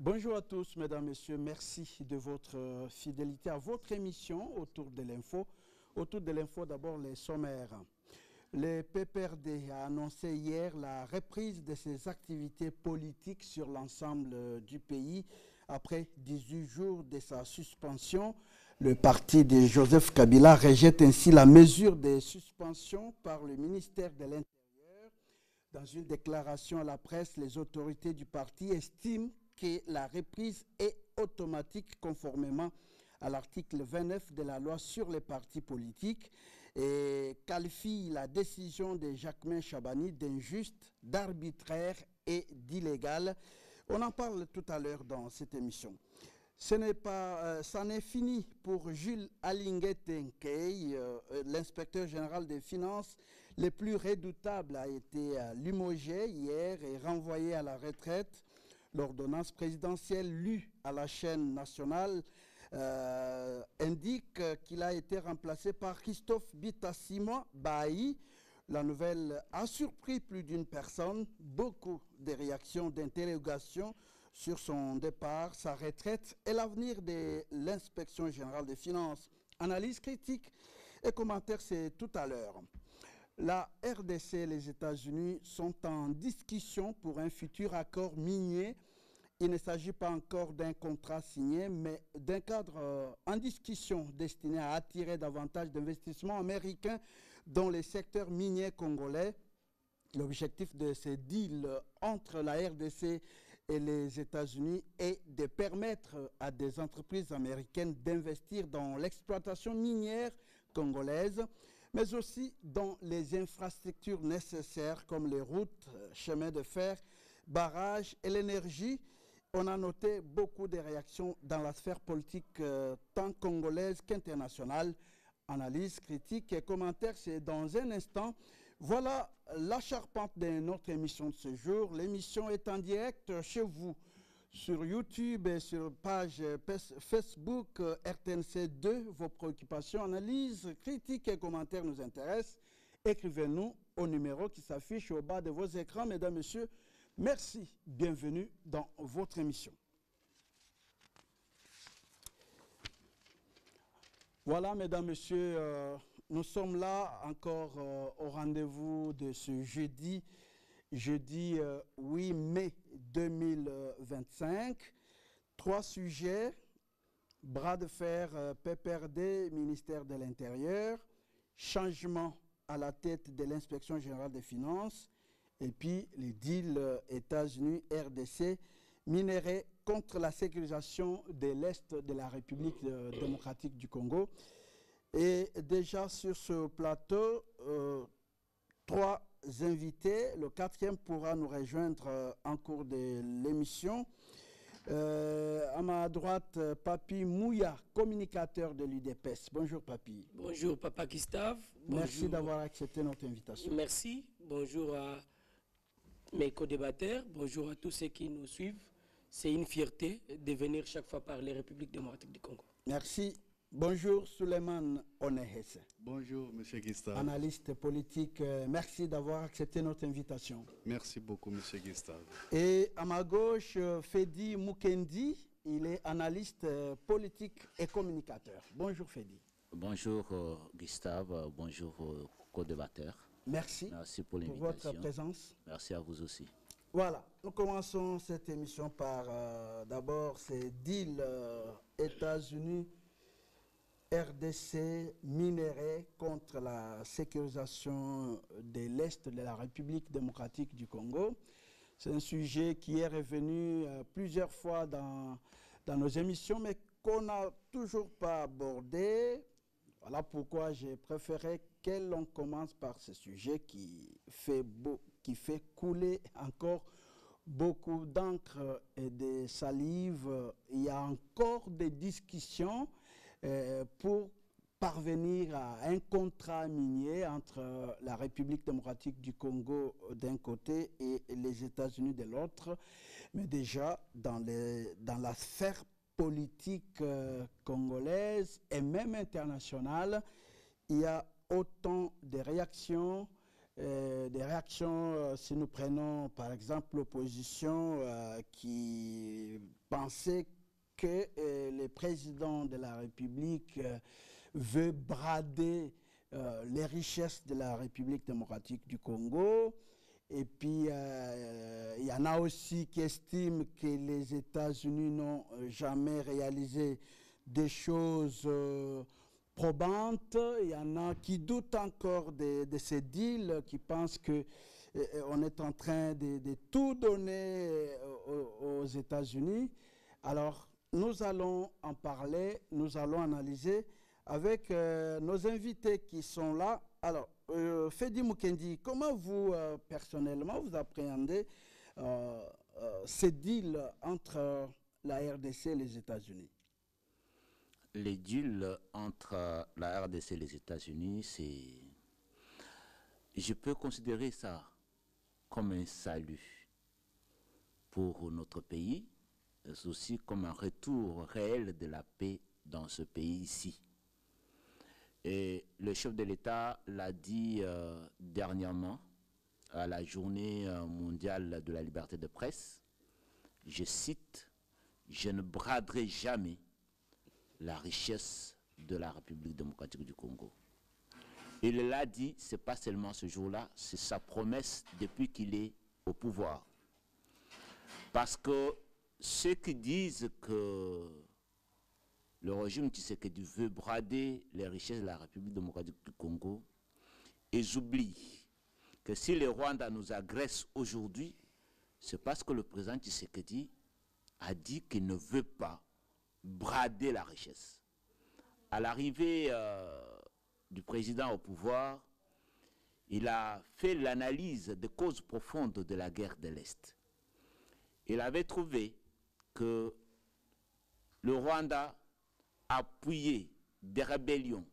Bonjour à tous, mesdames, messieurs. Merci de votre fidélité à votre émission Autour de l'info. Autour de l'info, d'abord les sommaires. Le PPRD a annoncé hier la reprise de ses activités politiques sur l'ensemble du pays après 18 jours de sa suspension. Le parti de Joseph Kabila rejette ainsi la mesure de suspension par le ministère de l'Intérieur. Dans une déclaration à la presse, les autorités du parti estiment que la reprise est automatique conformément à l'article 29 de la loi sur les partis politiques et qualifie la décision de Jacquemain Chabani d'injuste, d'arbitraire et d'illégal. On en parle tout à l'heure dans cette émission. Ça n'est fini pour Jules Alinguet Nkei, l'inspecteur général des finances le plus redoutable a été limogé hier et renvoyé à la retraite. L'ordonnance présidentielle lue à la chaîne nationale indique qu'il a été remplacé par Christophe Bitassimo Bailly. La nouvelle a surpris plus d'une personne, beaucoup de réactions d'interrogation sur son départ, sa retraite et l'avenir de l'inspection générale des finances. Analyse critique et commentaires, c'est tout à l'heure. La RDC et les États-Unis sont en discussion pour un futur accord minier. Il ne s'agit pas encore d'un contrat signé, mais d'un cadre en discussion destiné à attirer davantage d'investissements américains dans les secteurs miniers congolais. L'objectif de ce deal entre la RDC et les États-Unis est de permettre à des entreprises américaines d'investir dans l'exploitation minière congolaise, mais aussi dans les infrastructures nécessaires comme les routes, chemins de fer, barrages et l'énergie. On a noté beaucoup de réactions dans la sphère politique tant congolaise qu'internationale. Analyse, critique et commentaires, c'est dans un instant. Voilà la charpente de notre émission de ce jour. L'émission est en direct chez vous sur YouTube et sur page Facebook RTNC2. Vos préoccupations, analyses, critiques et commentaires nous intéressent. Écrivez-nous au numéro qui s'affiche au bas de vos écrans, mesdames, messieurs. Merci, bienvenue dans votre émission. Voilà, mesdames, messieurs, nous sommes là encore au rendez-vous de ce jeudi 8 mai 2025. 3 sujets, bras de fer PPRD, ministère de l'Intérieur, changement à la tête de l'inspection générale des finances, et puis les deals États-Unis-RDC, minerais contre la sécurisation de l'Est de la République démocratique du Congo. Et déjà sur ce plateau, 3 invités. Le 4e pourra nous rejoindre en cours de l'émission. À ma droite, Papi Mouya, communicateur de l'UDPS. Bonjour Papi. Bonjour Papa Gustave. Merci d'avoir accepté notre invitation. Merci. Bonjour à mes co-débatteurs. Bonjour à tous ceux qui nous suivent. C'est une fierté de venir chaque fois parler République démocratique du Congo. Merci. Bonjour Suleiman Onehese. Bonjour Monsieur Gustave. Analyste politique, merci d'avoir accepté notre invitation. Merci beaucoup Monsieur Gustave. Et à ma gauche, Fedi Mukendi, il est analyste politique et communicateur. Bonjour Fedi. Bonjour Gustave, bonjour co-débatteurs. Merci, pour votre présence. Merci à vous aussi. Voilà, nous commençons cette émission par d'abord ces deals États-Unis RDC minerais contre la sécurisation de l'Est de la République démocratique du Congo. C'est un sujet qui est revenu plusieurs fois dans nos émissions, mais qu'on n'a toujours pas abordé. Voilà pourquoi j'ai préféré que l'on commence par ce sujet qui fait couler encore beaucoup d'encre et de salive. Il y a encore des discussions pour parvenir à un contrat minier entre la République démocratique du Congo d'un côté et les États-Unis de l'autre. Mais déjà, dans la sphère politique congolaise et même internationale, il y a autant de réactions des réactions, si nous prenons par exemple l'opposition qui pensait que le président de la République veut brader les richesses de la République démocratique du Congo. Et puis, il y en a aussi qui estiment que les États-Unis n'ont jamais réalisé des choses probantes. Il y en a qui doutent encore de ces deals, qui pensent qu'on est en train de tout donner aux États-Unis. Alors, nous allons en parler, nous allons analyser avec nos invités qui sont là. Alors, Fedi Mukendi, comment vous, personnellement, vous appréhendez ces deals entre la RDC et les États-Unis? Les deals entre la RDC et les États-Unis, c'est... Je peux considérer ça comme un salut pour notre pays, mais aussi comme un retour réel de la paix dans ce pays ici. Et le chef de l'État l'a dit dernièrement à la journée mondiale de la liberté de presse, je cite, « Je ne braderai jamais la richesse de la République démocratique du Congo ». Il l'a dit, ce n'est pas seulement ce jour-là, c'est sa promesse depuis qu'il est au pouvoir. Parce que ceux qui disent que le régime Tshisekedi veut brader les richesses de la République démocratique du Congo, ils oublient que si le Rwanda nous agresse aujourd'hui, c'est parce que le président Tshisekedi a dit qu'il ne veut pas brader la richesse. À l'arrivée du président au pouvoir, il a fait l'analyse des causes profondes de la guerre de l'Est. Il avait trouvé que le Rwanda appuyé des rébellions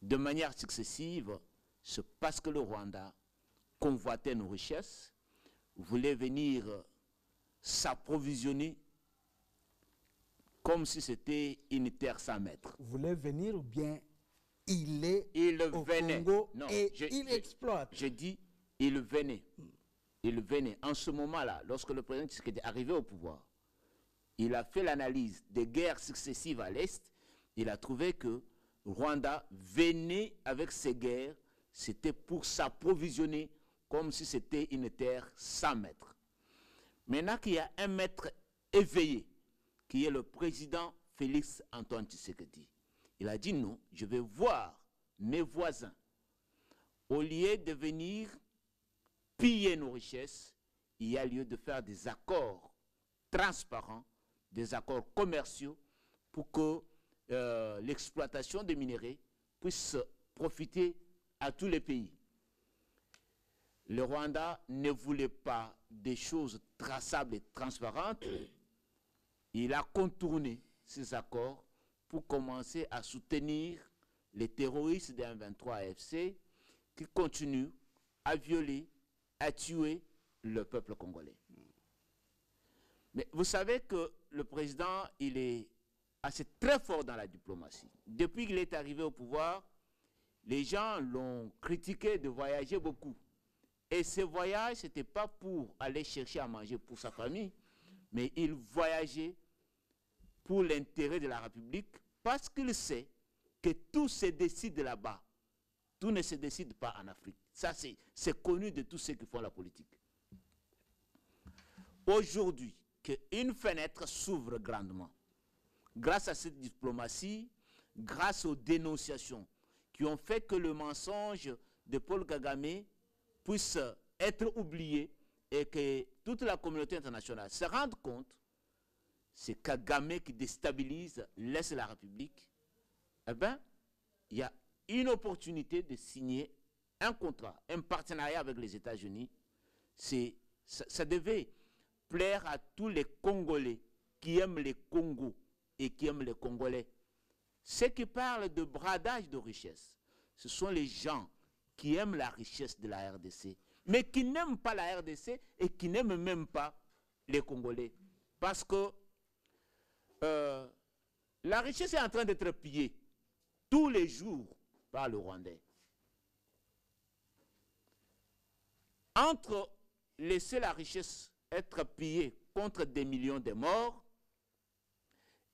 de manière successive, c'est parce que le Rwanda convoitait nos richesses, voulait venir s'approvisionner comme si c'était une terre sans maître. Voulait venir ou bien il venait. Congo Non, et il exploite? Je dis, il venait. Il venait. En ce moment-là, lorsque le président Tshisekedi est arrivé au pouvoir, il a fait l'analyse des guerres successives à l'Est. Il a trouvé que Rwanda venait avec ces guerres, c'était pour s'approvisionner comme si c'était une terre sans maître. Maintenant qu'il y a un maître éveillé, qui est le président Félix Antoine Tshisekedi, il a dit non, je vais voir mes voisins. Au lieu de venir piller nos richesses, il y a lieu de faire des accords transparents, des accords commerciaux pour que l'exploitation des minéraux puisse profiter à tous les pays. Le Rwanda ne voulait pas des choses traçables et transparentes. Il a contourné ces accords pour commencer à soutenir les terroristes des M23 AFC qui continuent à violer, à tuer le peuple congolais. Mais vous savez que le président, il est assez très fort dans la diplomatie. Depuis qu'il est arrivé au pouvoir, les gens l'ont critiqué de voyager beaucoup. Et ce voyage, ce n'était pas pour aller chercher à manger pour sa famille, mais il voyageait pour l'intérêt de la République parce qu'il sait que tout se décide là-bas. Tout ne se décide pas en Afrique. Ça, c'est connu de tous ceux qui font la politique. Aujourd'hui, qu'une fenêtre s'ouvre grandement, grâce à cette diplomatie, grâce aux dénonciations qui ont fait que le mensonge de Paul Kagame puisse être oublié et que toute la communauté internationale se rende compte, c'est Kagame qui déstabilise, laisse la République, eh bien, il y a une opportunité de signer un contrat, un partenariat avec les États-Unis. Ça devait plaire à tous les Congolais qui aiment les Congos et qui aiment les Congolais. Ceux qui parlent de bradage de richesse, ce sont les gens qui aiment la richesse de la RDC, mais qui n'aiment pas la RDC et qui n'aiment même pas les Congolais. Parce que la richesse est en train d'être pillée tous les jours par le Rwandais. Entre laisser la richesse être pillée contre des millions de morts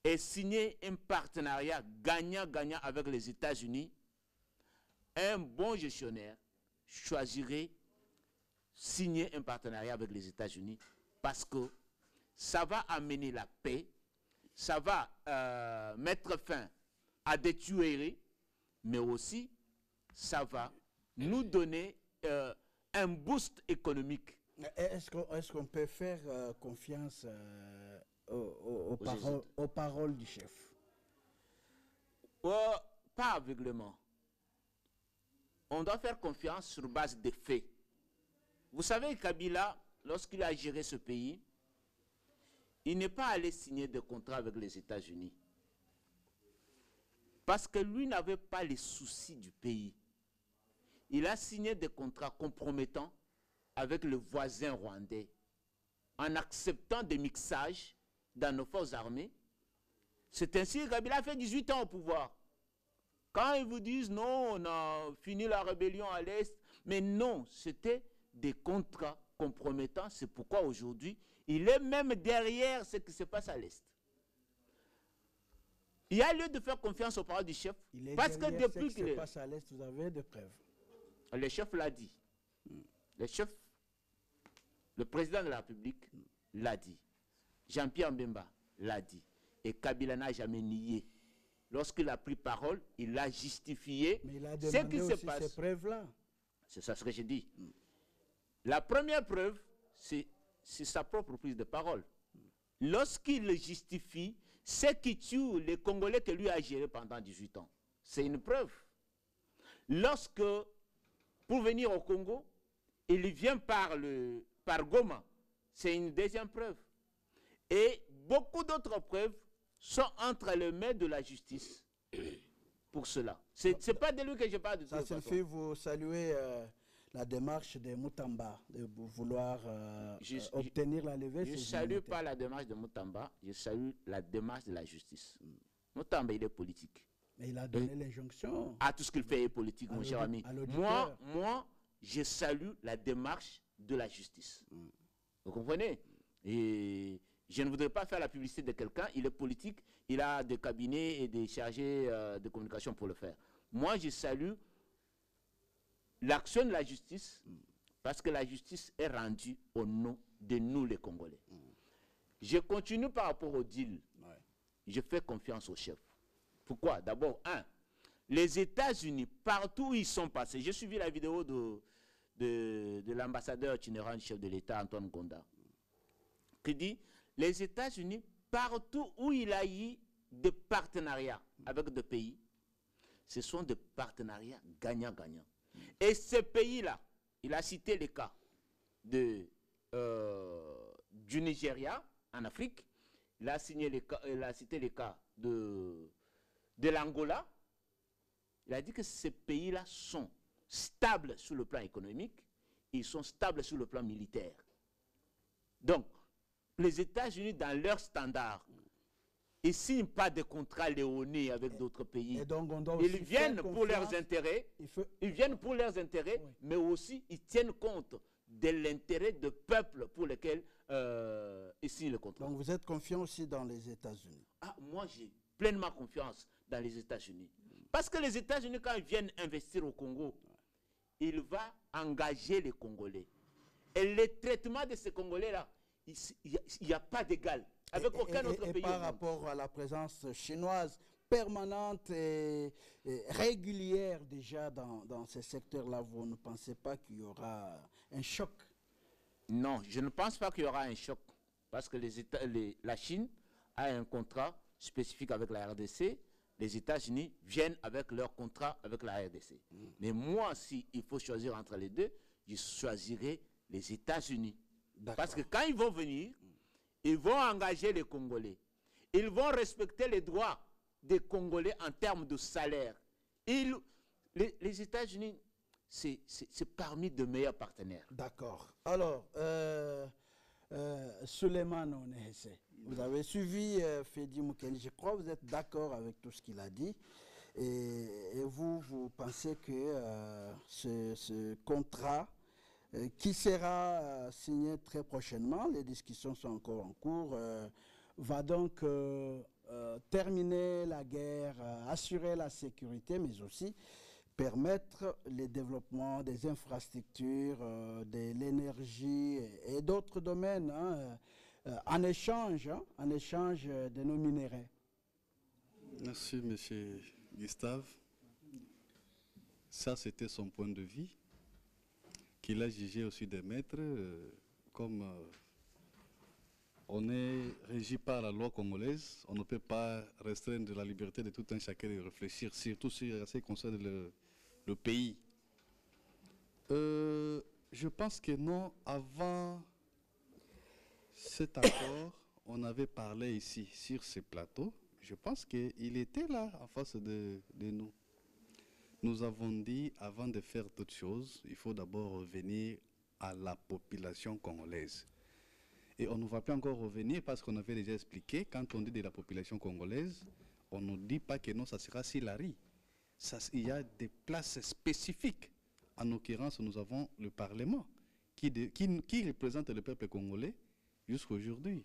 et signer un partenariat gagnant-gagnant avec les États-Unis, un bon gestionnaire choisirait signer un partenariat avec les États-Unis parce que ça va amener la paix, ça va mettre fin à des tueries, mais aussi ça va nous donner un boost économique. Est-ce qu'on peut faire confiance aux paroles du chef? Pas aveuglement. On doit faire confiance sur base des faits. Vous savez, Kabila, lorsqu'il a géré ce pays, il n'est pas allé signer de contrat avec les États-Unis. Parce que lui n'avait pas les soucis du pays. Il a signé des contrats compromettants avec le voisin rwandais en acceptant des mixages dans nos forces armées. C'est ainsi que Kabila a fait 18 ans au pouvoir. Quand ils vous disent non, on a fini la rébellion à l'Est, mais non, c'était des contrats compromettants. C'est pourquoi aujourd'hui, il est même derrière ce qui se passe à l'Est. Il y a lieu de faire confiance aux paroles du chef. Parce que depuis ce qui se passe à l'Est, vous avez des preuves. Le chef l'a dit. Le chef, le président de la République l'a dit. Jean-Pierre Mbemba l'a dit. Et Kabila n'a jamais nié. Lorsqu'il a pris parole, il a justifié ce qui se passe. Ces preuves-là. C'est ça ce que j'ai dit. La première preuve, c'est sa propre prise de parole. Lorsqu'il justifie ce qui tue les Congolais que lui a géré pendant 18 ans, c'est une preuve. Lorsque, pour venir au Congo, il vient par Goma, c'est une deuxième preuve. Et beaucoup d'autres preuves sont entre les mains de la justice pour cela. Ce n'est pas de lui que je parle de ça. Ça fait vous saluer la démarche de Moutamba, de vouloir obtenir la levée. Je ne salue pas la démarche de Moutamba, je salue la démarche de la justice. Moutamba, il est politique. Mais il a donné l'injonction. Ah, tout ce qu'il fait est politique, mon cher ami. Moi, je salue la démarche de la justice. Vous comprenez? Et je ne voudrais pas faire la publicité de quelqu'un, il est politique, il a des cabinets et des chargés de communication pour le faire. Moi, je salue l'action de la justice parce que la justice est rendue au nom de nous, les Congolais. Je continue par rapport au deal. Je fais confiance au chef. Pourquoi? D'abord, les États-Unis, partout où ils sont passés, j'ai suivi la vidéo de l'ambassadeur itinérant du chef de l'État, Antoine Gonda, qui dit les États-Unis, partout où il a eu des partenariats avec des pays, ce sont des partenariats gagnant-gagnant. Et ces pays-là, il a cité les cas du Nigeria en Afrique, il a cité les cas de l'Angola. Il a dit que ces pays-là sont stables sur le plan économique, ils sont stables sur le plan militaire. Donc, les États-Unis, dans leurs standards, ils ne signent pas de contrats léonés avec d'autres pays. Ils viennent pour leurs intérêts, mais aussi ils tiennent compte de l'intérêt de peuple pour lequel ils signent le contrat. Donc vous êtes confiant aussi dans les États-Unis? Moi, j'ai pleinement confiance dans les États-Unis. Parce que les États-Unis, quand ils viennent investir au Congo, ils vont engager les Congolais. Et le traitement de ces Congolais-là, il n'y a pas d'égal avec aucun autre pays. Et par rapport à la présence chinoise permanente et régulière déjà dans ces secteurs-là, vous ne pensez pas qu'il y aura un choc? Non, je ne pense pas qu'il y aura un choc. Parce que la Chine a un contrat spécifique avec la RDC. Les États-Unis viennent avec leur contrat avec la RDC. Mais moi, s'il faut choisir entre les deux, je choisirai les États-Unis. Parce que quand ils vont venir, ils vont engager les Congolais. Ils vont respecter les droits des Congolais en termes de salaire. Les États-Unis, c'est parmi de meilleurs partenaires. D'accord. Alors, Souleymane Onehesse, vous avez suivi Fedi Moukeni. Je crois que vous êtes d'accord avec tout ce qu'il a dit. Et vous pensez que ce contrat qui sera signé très prochainement, les discussions sont encore en cours, va donc terminer la guerre, assurer la sécurité, mais aussi permettre le développement des infrastructures, de l'énergie et d'autres domaines en échange de nos minéraux. Merci, M. Gustave. Ça, c'était son point de vue, qu'il a jugé aussi d'émettre, comme on est régi par la loi congolaise, on ne peut pas restreindre la liberté de tout un chacun de réfléchir, surtout sur ce qui concerne le pays. Je pense que non, avant cet accord, on avait parlé ici, sur ce plateau. Je pense qu'il était là, en face de nous. Nous avons dit, avant de faire toute chose, il faut d'abord revenir à la population congolaise. Et on ne va pas encore revenir parce qu'on avait déjà expliqué, quand on dit de la population congolaise, on ne dit pas que non, ça sera Silari. Il y a des places spécifiques. En l'occurrence, nous avons le Parlement qui représente le peuple congolais jusqu'à aujourd'hui.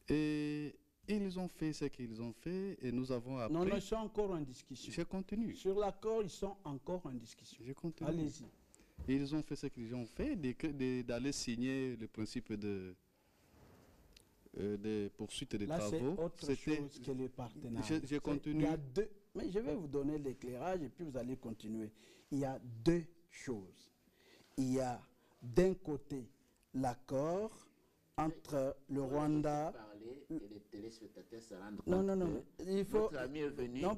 Et ils ont fait ce qu'ils ont fait et nous avons appris... Non, ils sont encore en discussion. Je continue. Sur l'accord, ils sont encore en discussion. Je continue. Allez-y. Ils ont fait ce qu'ils ont fait, d'aller signer le principe de poursuite des travaux. C'est autre chose que les partenaires. Je continue. Il y a deux, mais je vais vous donner l'éclairage et puis vous allez continuer. Il y a deux choses. Il y a d'un côté l'accord entre le Rwanda... Non, il faut... Notre ami est venu non,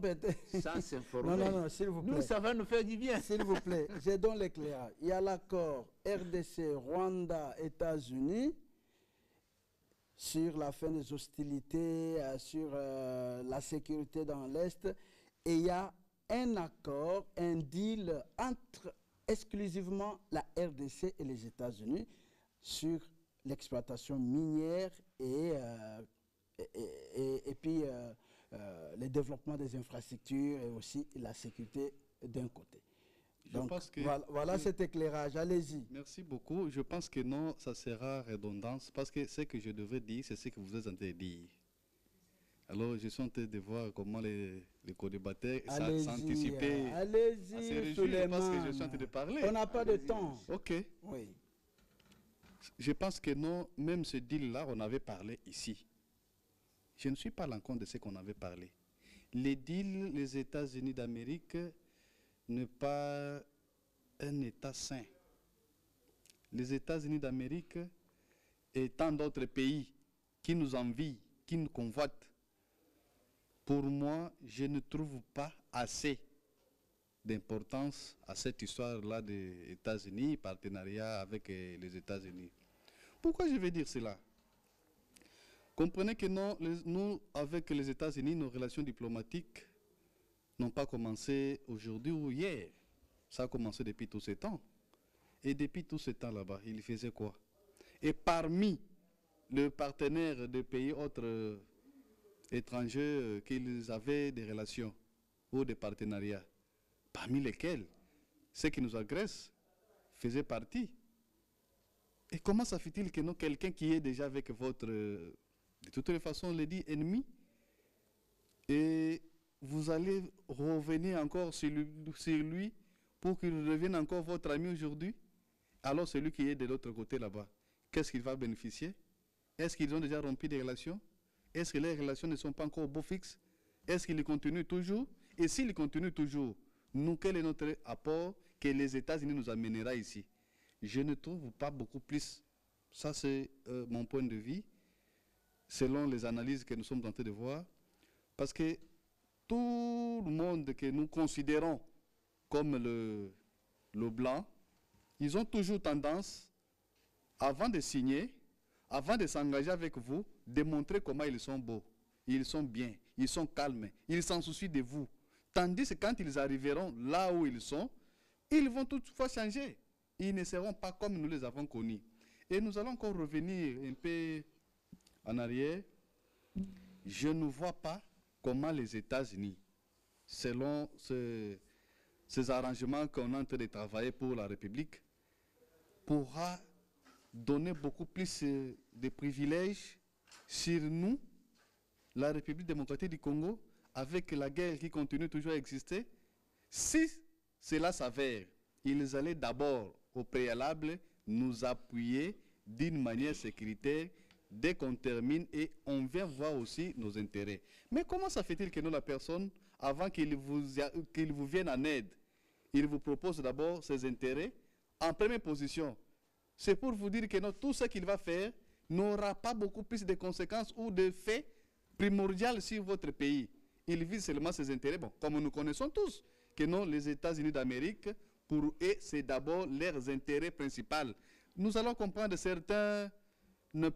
sans s'informer. Non, s'il vous plaît. Nous, ça va nous faire du bien. S'il vous plaît, je donne l'éclairage. Il y a l'accord RDC, Rwanda, États-Unis sur la fin des hostilités, sur la sécurité dans l'Est. Et il y a un accord, un deal entre exclusivement la RDC et les États-Unis sur l'exploitation minière et puis le développement des infrastructures et aussi la sécurité d'un côté. Donc, voilà cet éclairage, allez-y. Merci beaucoup. Je pense que non, ça sera redondance parce que ce que je devais dire, c'est ce que vous êtes en train de dire. Alors, je suis en train de voir comment les co-débatteurs s'anticiper à se réjouir parce que je suis en train de parler. On n'a pas de temps. Ok. Oui. Je pense que non, même ce deal-là, on avait parlé ici. Je ne suis pas à l'encontre de ce qu'on avait parlé. Les deals, les États-Unis d'Amérique n'est pas un État sain. Les États-Unis d'Amérique et tant d'autres pays qui nous envient, qui nous convoitent, pour moi, je ne trouve pas assez d'importance à cette histoire-là des États-Unis, partenariat avec les États-Unis. Pourquoi je vais dire cela? Comprenez que non, nous, avec les États-Unis, nos relations diplomatiques n'ont pas commencé aujourd'hui ou hier. Ça a commencé depuis tout ce temps. Et depuis tout ce temps là-bas, ils faisaient quoi? Et parmi les partenaires des pays autres étrangers qu'ils avaient des relations ou des partenariats, parmi lesquels ceux qui nous agressent faisaient partie. Et comment ça fait-il que non, quelqu'un qui est déjà avec votre, de toutes les façons, on le dit, ennemi, et vous allez revenir encore sur lui pour qu'il devienne encore votre ami aujourd'hui? Alors celui qui est de l'autre côté là-bas, qu'est-ce qu'il va bénéficier? Est-ce qu'ils ont déjà rompu des relations? Est-ce que les relations ne sont pas encore au beau fixe? Est-ce qu'ils continuent toujours? Et s'ils continuent toujours, nous, quel est notre apport que les États-Unis nous amènera ici? Je ne trouve pas beaucoup plus. Ça, c'est mon point de vue, selon les analyses que nous sommes en train de voir. Parce que tout le monde que nous considérons comme le blanc, ils ont toujours tendance, avant de signer, avant de s'engager avec vous, de montrer comment ils sont beaux, ils sont bien, ils sont calmes, ils s'en soucient de vous. Tandis que quand ils arriveront là où ils sont, ils vont toutefois changer. Ils ne seront pas comme nous les avons connus. Et nous allons encore revenir un peu en arrière. Je ne vois pas comment les États-Unis, selon ces arrangements qu'on est en train de travailler pour la République, pourra donner beaucoup plus de privilèges sur nous, la République démocratique du Congo, avec la guerre qui continue toujours à exister. Si cela s'avère, ils allaient d'abord, au préalable, nous appuyer d'une manière sécuritaire dès qu'on termine et on vient voir aussi nos intérêts. Mais comment ça fait-il que nous, la personne, avant qu'il vous vienne en aide, il vous propose d'abord ses intérêts en première position? C'est pour vous dire que non, tout ce qu'il va faire n'aura pas beaucoup plus de conséquences ou de faits primordiaux sur votre pays. Il vise seulement ses intérêts. Bon, comme nous connaissons tous que non, les États-Unis d'Amérique, pour eux, c'est d'abord leurs intérêts principaux. Nous allons comprendre certaines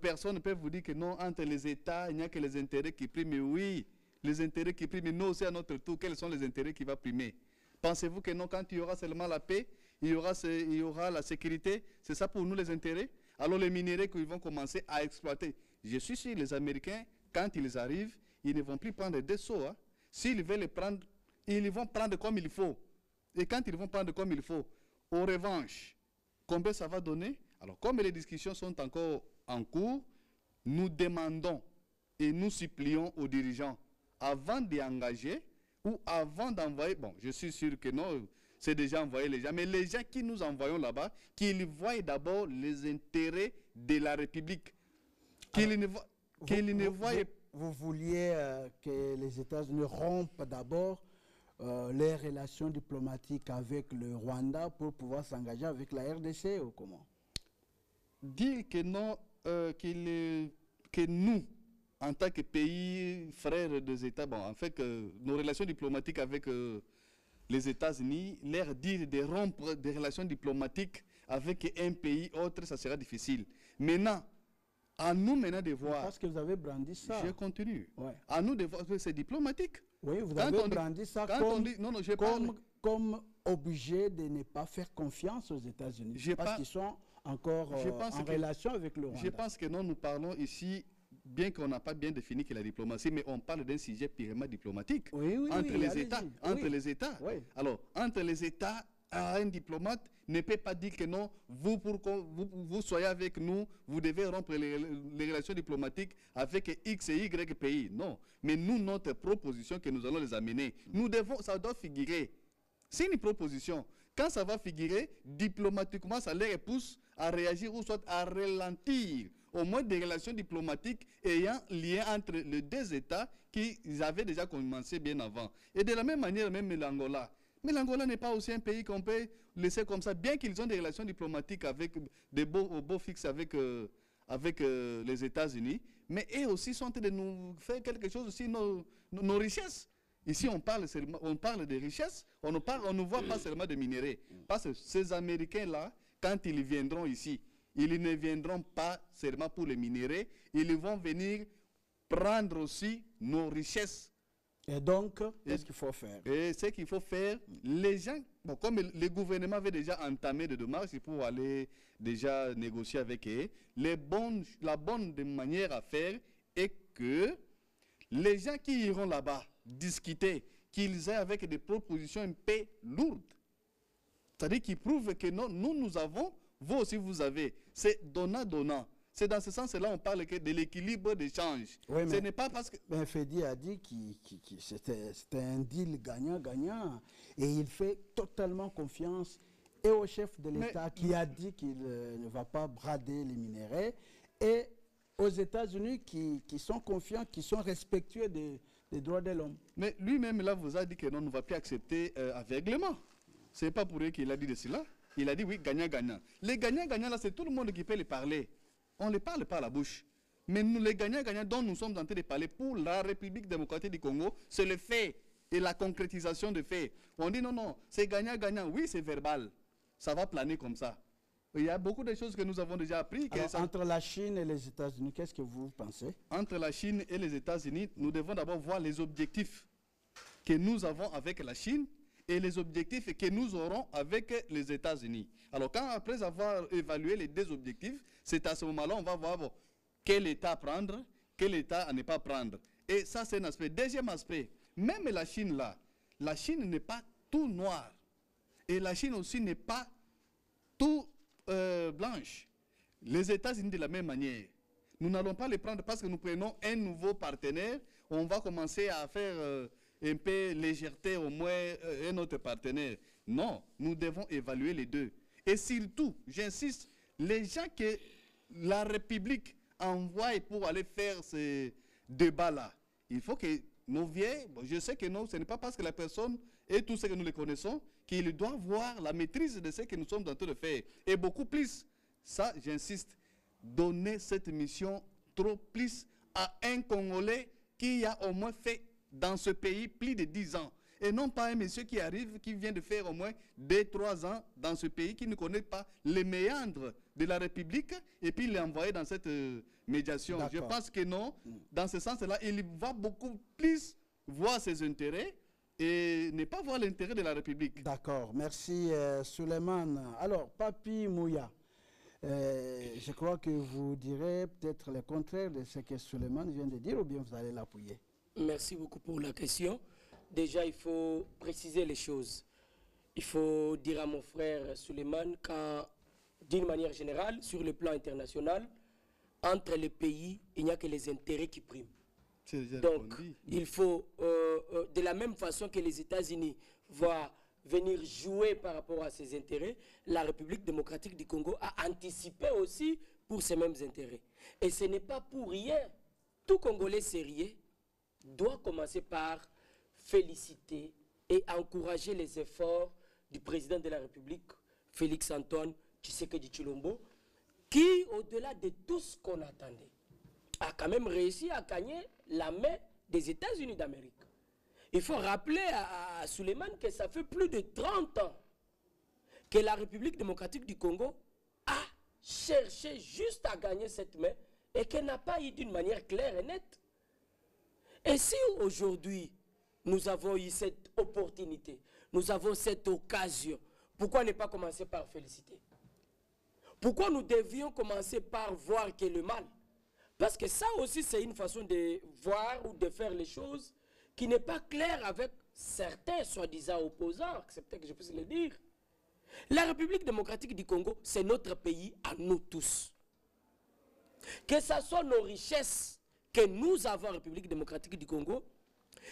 personnes peuvent vous dire que non, entre les États, il n'y a que les intérêts qui priment. Mais oui, les intérêts qui priment. Nous aussi, à notre tour, quels sont les intérêts qui vont primer? Pensez-vous que non, quand il y aura seulement la paix, il y aura la sécurité? C'est ça pour nous les intérêts? Alors les minéraux qu'ils vont commencer à exploiter. Je suis sûr, les Américains, quand ils arrivent, ils ne vont plus prendre des sauts. Hein. S'ils veulent les prendre, ils vont prendre comme il faut. Et quand ils vont prendre comme il faut, en revanche, combien ça va donner? Alors comme les discussions sont encore en cours, nous demandons et nous supplions aux dirigeants, avant d'engager ou avant d'envoyer, bon, je suis sûr que non, c'est déjà envoyé les gens, mais les gens qui nous envoyons là-bas, qu'ils voient d'abord les intérêts de la République. Vous vouliez que les États-Unis rompent d'abord les relations diplomatiques avec le Rwanda pour pouvoir s'engager avec la RDC ou comment? Dire que non, que nous, en tant que pays frères des États, bon, en fait, nos relations diplomatiques avec les États-Unis, leur dire de rompre des relations diplomatiques avec un pays autre, ça sera difficile. Maintenant, à nous maintenant de voir. Parce que vous avez brandi ça. Je continue. Ouais. À nous de voir, c'est diplomatique. Oui, vous avez brandi ça comme obligé de ne pas faire confiance aux États-Unis. Parce qu'ils sont encore en relation avec le Rwanda. Je pense que non, nous parlons ici, bien qu'on n'a pas bien défini que la diplomatie, mais on parle d'un sujet purement diplomatique. Oui, entre les États. Entre oui. les États. Oui. Alors, entre les États, un diplomate ne peut pas dire que non, pour que vous soyez avec nous, vous devez rompre les relations diplomatiques avec X et Y pays. Non. Mais nous, notre proposition que nous allons les amener, ça doit figurer. C'est une proposition. Quand ça va figurer, diplomatiquement, ça les pousse à réagir ou soit à ralentir au moins des relations diplomatiques ayant lien entre les deux États qui avaient déjà commencé bien avant. Et de la même manière, même l'Angola. Mais l'Angola n'est pas aussi un pays qu'on peut laisser comme ça, bien qu'ils ont des relations diplomatiques avec des beaux fixes avec les États-Unis, mais eux aussi sont en train de nous faire quelque chose aussi, nos richesses. Ici, on parle de richesses, on ne voit pas seulement de minéraux. Parce que ces Américains-là, quand ils viendront ici, ils ne viendront pas seulement pour les minéraux, ils vont venir prendre aussi nos richesses. Et donc, qu'est-ce qu'il faut faire? Et ce qu'il faut faire, les gens, bon, comme le gouvernement avait déjà entamé des démarches pour aller déjà négocier avec eux, la bonne manière à faire est que les gens qui iront là-bas discuter, qu'ils aient avec des propositions un peu lourdes. C'est-à-dire qu'ils prouvent que non, nous avons, vous aussi vous avez. C'est donnant-donnant. C'est dans ce sens-là on parle de l'équilibre d'échange. Oui, ce n'est pas parce que... Mais Fedi a dit que c'était un deal gagnant-gagnant. Et il fait totalement confiance et au chef de l'État qui a dit qu'il ne va pas brader les minéraux, et aux États-Unis qui sont confiants, qui sont respectueux des droits de l'homme. Mais lui-même, là, vous a dit que non, on ne va plus accepter aveuglement. Ce n'est pas pour eux qu'il a dit de cela. Il a dit oui, gagnant-gagnant. Les gagnants-gagnants, là, c'est tout le monde qui peut les parler. On ne les parle pas à la bouche. Mais nous, les gagnants-gagnants dont nous sommes en train de parler pour la République démocratique du Congo, c'est le fait et la concrétisation de faits. On dit non, c'est gagnant-gagnant. Oui, c'est verbal. Ça va planer comme ça. Il y a beaucoup de choses que nous avons déjà appris. Alors, entre la Chine et les États-Unis, qu'est-ce que vous pensez? Entre la Chine et les États-Unis, nous devons d'abord voir les objectifs que nous avons avec la Chine et les objectifs que nous aurons avec les États-Unis. Alors, après avoir évalué les deux objectifs, c'est à ce moment-là on va voir quel État prendre, quel État à ne pas prendre. Et ça, c'est un aspect. Deuxième aspect, même la Chine là, la Chine n'est pas tout noir. Et la Chine aussi n'est pas tout blanche. Les États-Unis de la même manière. Nous n'allons pas les prendre parce que nous prenons un nouveau partenaire. On va commencer à faire un peu légèreté au moins un autre partenaire. Non, nous devons évaluer les deux. Et surtout, j'insiste, les gens que la République envoie pour aller faire ce débat-là, il faut que nos vieilles, bon, je sais que non, ce n'est pas parce que la personne et tout ce que nous les connaissons qu'il doit avoir la maîtrise de ce que nous sommes en train de faire. Et beaucoup plus, ça j'insiste, donner cette mission trop plus à un Congolais qui a au moins fait dans ce pays plus de 10 ans. Et non pas un monsieur qui arrive, qui vient de faire au moins 2-3 ans dans ce pays, qui ne connaît pas les méandres de la République, et puis l'envoyer dans cette médiation. Je pense que non, dans ce sens-là, il va beaucoup plus voir ses intérêts et ne pas voir l'intérêt de la République. D'accord, merci Suleiman. Alors, Papi Mouya, je crois que vous direz peut-être le contraire de ce que Suleiman vient de dire, ou bien vous allez l'appuyer. Merci beaucoup pour la question. Déjà, il faut préciser les choses. Il faut dire à mon frère Suleiman qu'en, d'une manière générale, sur le plan international, entre les pays, il n'y a que les intérêts qui priment. Donc, il faut, de la même façon que les États-Unis vont venir jouer par rapport à ces intérêts, la République démocratique du Congo a anticipé aussi pour ces mêmes intérêts. Et ce n'est pas pour rien. Tout Congolais sérieux doit commencer par féliciter et encourager les efforts du président de la République, Félix Antoine Tshisekedi Tshilombo, qui, au-delà de tout ce qu'on attendait, a quand même réussi à gagner la main des États-Unis d'Amérique. Il faut rappeler à Suleiman que ça fait plus de 30 ans que la République démocratique du Congo a cherché juste à gagner cette main et qu'elle n'a pas eu d'une manière claire et nette. Et si aujourd'hui, nous avons eu cette opportunité, nous avons cette occasion, pourquoi ne pas commencer par féliciter? Pourquoi nous devions commencer par voir que le mal? Parce que ça aussi, c'est une façon de voir ou de faire les choses qui n'est pas claire avec certains soi-disant opposants, acceptez que je puisse le dire. La République démocratique du Congo, c'est notre pays à nous tous. Que ce soit nos richesses que nous avons en République démocratique du Congo,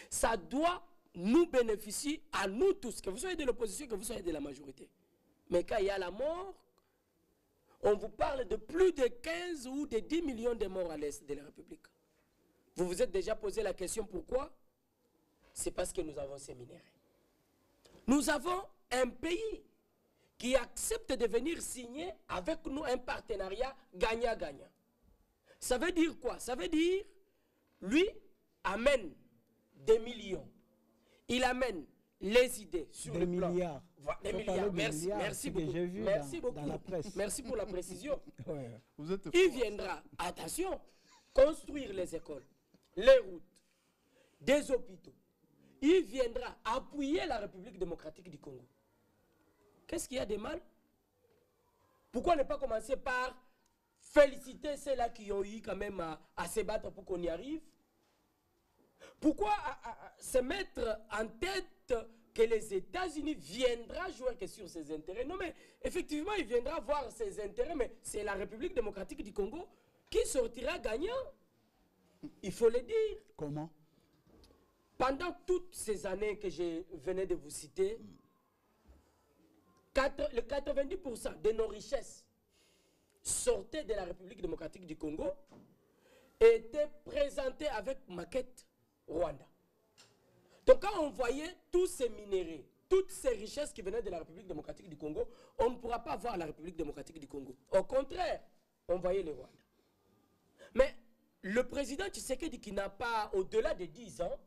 ça doit nous bénéficier à nous tous, que vous soyez de l'opposition, que vous soyez de la majorité. Mais quand il y a la mort, on vous parle de plus de 15 ou de 10 millions de morts à l'est de la République. Vous vous êtes déjà posé la question pourquoi? C'est parce que nous avons ces minéraux. Nous avons un pays qui accepte de venir signer avec nous un partenariat gagnant-gagnant. Ça veut dire quoi? Ça veut dire, lui amène des millions. Il amène les idées sur le plan. Des milliards. Merci beaucoup. Merci beaucoup. Merci pour la précision. Ouais. Il viendra, attention, construire les écoles, les routes, des hôpitaux. Il viendra appuyer la République démocratique du Congo. Qu'est-ce qu'il y a de mal? Pourquoi ne pas commencer par féliciter ceux-là qui ont eu quand même à se battre pour qu'on y arrive? Pourquoi se mettre en tête que les États-Unis viendra jouer que sur ses intérêts? Non, mais effectivement, il viendra voir ses intérêts, mais c'est la République démocratique du Congo qui sortira gagnant. Il faut le dire. Comment? Pendant toutes ces années que je venais de vous citer, le 90% de nos richesses sortaient de la République démocratique du Congo et étaient présentées avec maquette Rwanda. Donc quand on voyait tous ces minéraux, toutes ces richesses qui venaient de la République démocratique du Congo, on ne pourra pas voir la République démocratique du Congo. Au contraire, on voyait le Rwanda. Mais le président Tshisekedi, qui n'a pas au-delà de 10 ans,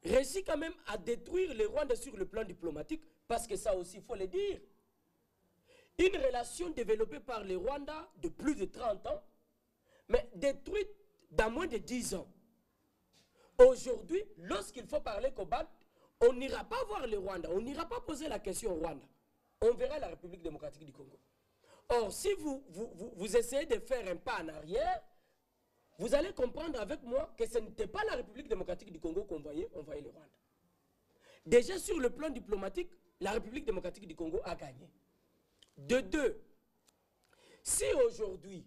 réussit quand même à détruire le Rwanda sur le plan diplomatique, parce que ça aussi, il faut le dire. Une relation développée par le Rwanda de plus de 30 ans, mais détruite dans moins de 10 ans. Aujourd'hui, lorsqu'il faut parler cobalt, on n'ira pas voir le Rwanda, on n'ira pas poser la question au Rwanda. On verra la République démocratique du Congo. Or, si vous essayez de faire un pas en arrière, vous allez comprendre avec moi que ce n'était pas la République démocratique du Congo qu'on voyait, on voyait le Rwanda. Déjà sur le plan diplomatique, la République démocratique du Congo a gagné. De deux, Si aujourd'hui,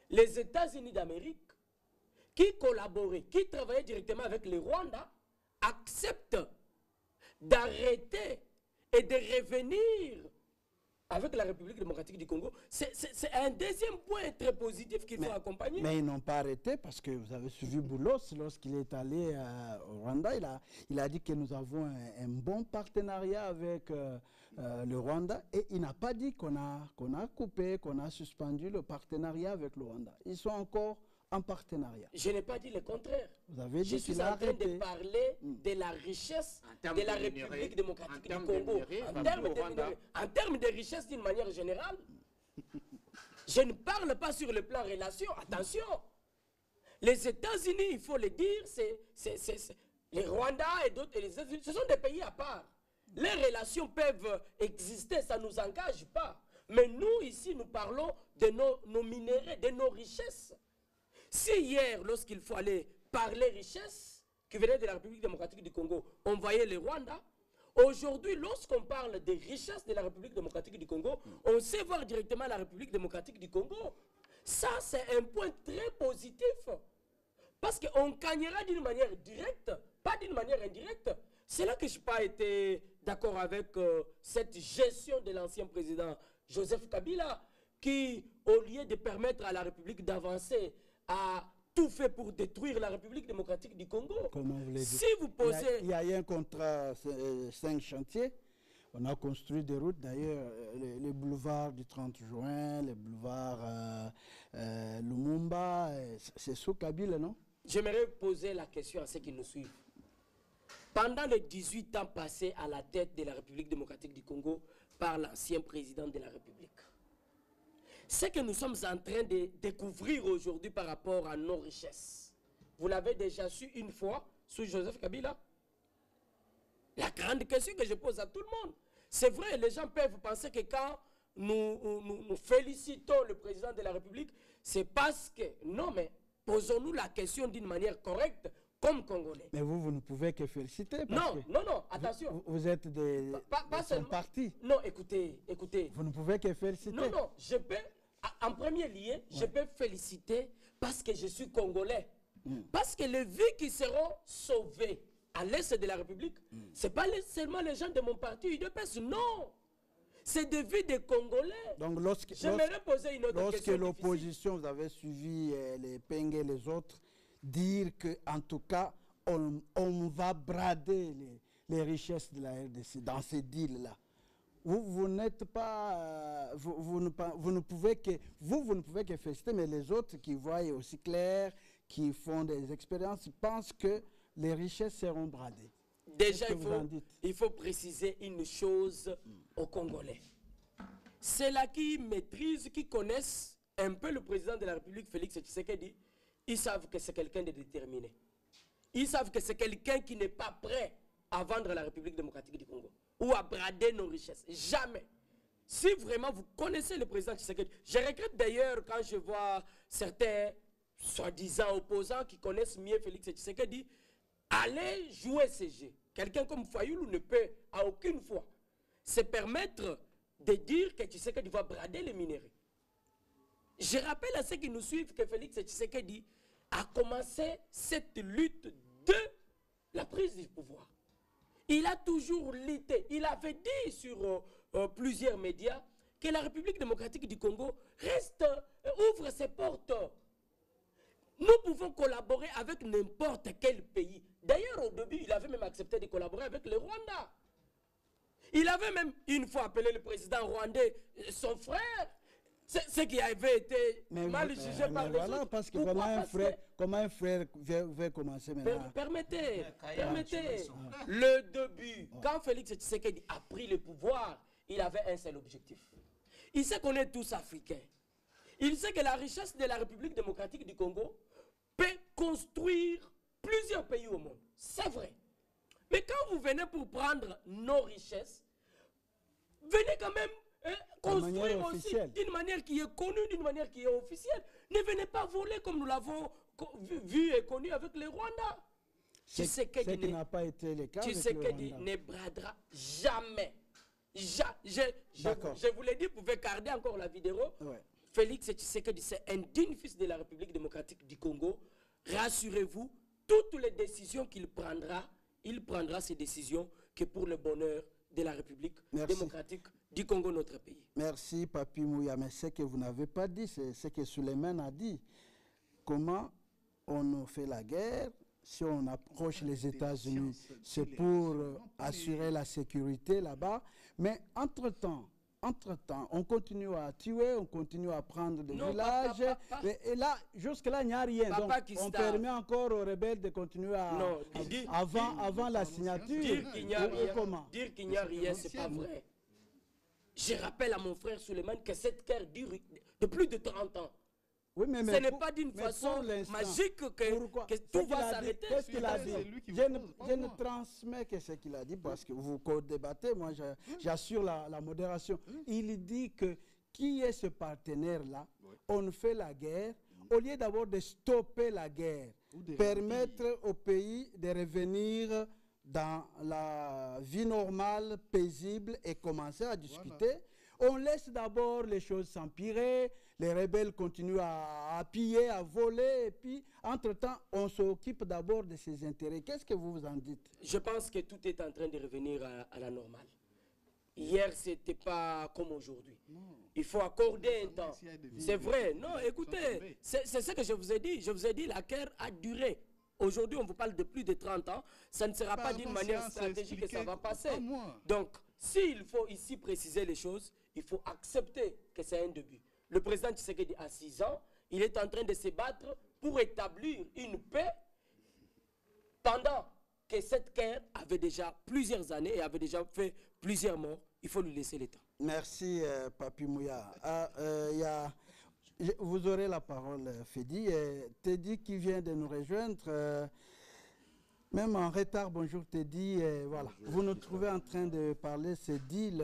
les États-Unis d'Amérique, qui collaboraient, qui travaillaient directement avec le Rwanda, acceptent d'arrêter et de revenir avec la République démocratique du Congo, c'est un deuxième point très positif qu'il faut accompagner. Mais ils n'ont pas arrêté parce que vous avez suivi Boulos lorsqu'il est allé au Rwanda. Il a dit que nous avons un bon partenariat avec le Rwanda et il n'a pas dit qu'on a coupé, qu'on a suspendu le partenariat avec le Rwanda. Ils sont encore en partenariat. Je n'ai pas dit le contraire. Vous avez dit je suis en train de parler de la richesse de la République démocratique du Congo. En termes de richesse d'une manière générale, je ne parle pas sur le plan relation. Attention, les États-Unis, il faut le dire, les Rwandais et d'autres, ce sont des pays à part. Les relations peuvent exister, ça ne nous engage pas. Mais nous, ici, nous parlons de nos minéraux, de nos richesses. Si hier, lorsqu'il faut aller parler richesse, qui venait de la République démocratique du Congo, on voyait le Rwanda, aujourd'hui, lorsqu'on parle des richesses de la République démocratique du Congo, on sait voir directement la République démocratique du Congo. Ça, c'est un point très positif. Parce qu'on gagnera d'une manière directe, pas d'une manière indirecte. C'est là que je n'ai pas été d'accord avec cette gestion de l'ancien président Joseph Kabila, qui, au lieu de permettre à la République d'avancer, a tout fait pour détruire la République démocratique du Congo. Comment vous l'avez dit? Si vous posez... Il y a eu un contrat, 5 chantiers. On a construit des routes, d'ailleurs, les boulevards du 30 juin, les boulevards Lumumba, c'est sous Kabila, non? J'aimerais poser la question à ceux qui nous suivent. Pendant les 18 ans passés à la tête de la République démocratique du Congo par l'ancien président de la République, ce que nous sommes en train de découvrir aujourd'hui par rapport à nos richesses, vous l'avez déjà su une fois sous Joseph Kabila. La grande question que je pose à tout le monde, c'est vrai, les gens peuvent penser que quand nous félicitons le président de la République, c'est parce que, non, mais posons-nous la question d'une manière correcte, comme Congolais. Mais vous ne pouvez que féliciter. Non, attention. Vous êtes de son parti. Non, écoutez. Vous ne pouvez que féliciter. Non, je peux, en premier lieu, je peux féliciter parce que je suis Congolais. Parce que les vies qui seront sauvées à l'est de la République, ce n'est pas seulement les gens de mon parti UDPS, non. C'est des vies de Congolais. Donc, j'aimerais poser une autre question. Lorsque l'opposition, vous avez suivi les Peng et les autres, dire qu'en tout cas, on va brader les richesses de la RDC dans ces deals-là. Vous n'êtes pas, vous ne pouvez que féliciter, mais les autres qui voient aussi clair, qui font des expériences, pensent que les richesses seront bradées. Déjà, il faut préciser une chose aux Congolais. Ceux-là qui maîtrisent, qui connaissent un peu le président de la République, Félix Tshisekedi, ils savent que c'est quelqu'un de déterminé. Ils savent que c'est quelqu'un qui n'est pas prêt à vendre la République démocratique du Congo ou à brader nos richesses. Jamais. Si vraiment vous connaissez le président Tshisekedi, je regrette d'ailleurs quand je vois certains soi-disant opposants qui connaissent mieux Félix Tshisekedi, aller jouer ces jeux. Quelqu'un comme Fayoulou ne peut à aucune fois se permettre de dire que Tshisekedi va brader les minéraux. Je rappelle à ceux qui nous suivent que Félix Tshisekedi a commencé cette lutte de la prise du pouvoir. Il a toujours lutté. Il avait dit sur plusieurs médias que la République démocratique du Congo ouvre ses portes. Nous pouvons collaborer avec n'importe quel pays. D'ailleurs, au début, il avait même accepté de collaborer avec le Rwanda. Il avait même une fois appelé le président rwandais son frère. Ce qui avait été mal jugé par les autres. Parce que comment un frère veut commencer maintenant? Permettez. Le début, quand Félix Tshisekedi a pris le pouvoir, il avait un seul objectif. Il sait qu'on est tous africains. Il sait que la richesse de la République démocratique du Congo peut construire plusieurs pays au monde. C'est vrai. Mais quand vous venez pour prendre nos richesses, venez quand même construire aussi d'une manière qui est connue, d'une manière qui est officielle. Ne venez pas voler comme nous l'avons vu et connu avec les Rwandais. Ce qui n'a pas été le cas avec le Rwanda. Tshisekedi ne bradera jamais. Je vous l'ai dit, vous pouvez garder encore la vidéo. Ouais. Félix Tshisekedi, c'est un digne fils de la République démocratique du Congo. Rassurez-vous, toutes les décisions qu'il prendra, il prendra ces décisions que pour le bonheur de la République démocratique du Congo, notre pays. Merci, Papi Mouya. Mais ce que vous n'avez pas dit, c'est ce que Suleiman a dit. Comment on fait la guerre si on approche les États-Unis? C'est pour assurer la sécurité là-bas. Mais entre-temps, on continue à tuer, on continue à prendre des villages. Et là, jusque-là, il n'y a rien. Donc, on permet encore aux rebelles de continuer à... Non, avant la signature. Dire qu'il n'y a rien, ce n'est pas vrai. Je rappelle à mon frère Suleiman que cette guerre dure de plus de 30 ans. Oui, mais ce n'est pas d'une façon magique que tout va s'arrêter. Qu'est-ce qu'il a dit? Je ne transmets que ce qu'il a dit parce que vous co-débattez, moi j'assure la modération. Il dit que qui est ce partenaire-là? On fait la guerre, au lieu d'abord de stopper la guerre, permettre au pays de revenir dans la vie normale, paisible et commencer à discuter. On laisse d'abord les choses s'empirer, les rebelles continuent à piller, à voler, et puis, entre-temps, on s'occupe d'abord de ses intérêts. Qu'est-ce que vous en dites? Je pense que tout est en train de revenir à la normale. Hier, ce n'était pas comme aujourd'hui. Il faut accorder un temps. C'est vrai. Non, écoutez, c'est ce que je vous ai dit. Je vous ai dit, la guerre a duré. Aujourd'hui, on vous parle de plus de 30 ans. Ça ne sera pas d'une manière stratégique que ça va passer. Donc, s'il faut ici préciser les choses, il faut accepter que c'est un début. Le président Tshisekedi a 6 ans. Il est en train de se battre pour établir une paix pendant que cette guerre avait déjà plusieurs années et avait déjà fait plusieurs morts. Il faut lui laisser le temps. Merci, Papi Mouya. Vous aurez la parole, Fedi. Teddy qui vient de nous rejoindre, même en retard, bonjour Teddy. Voilà. Bonjour, vous nous trouvez en train de parler, c'est deal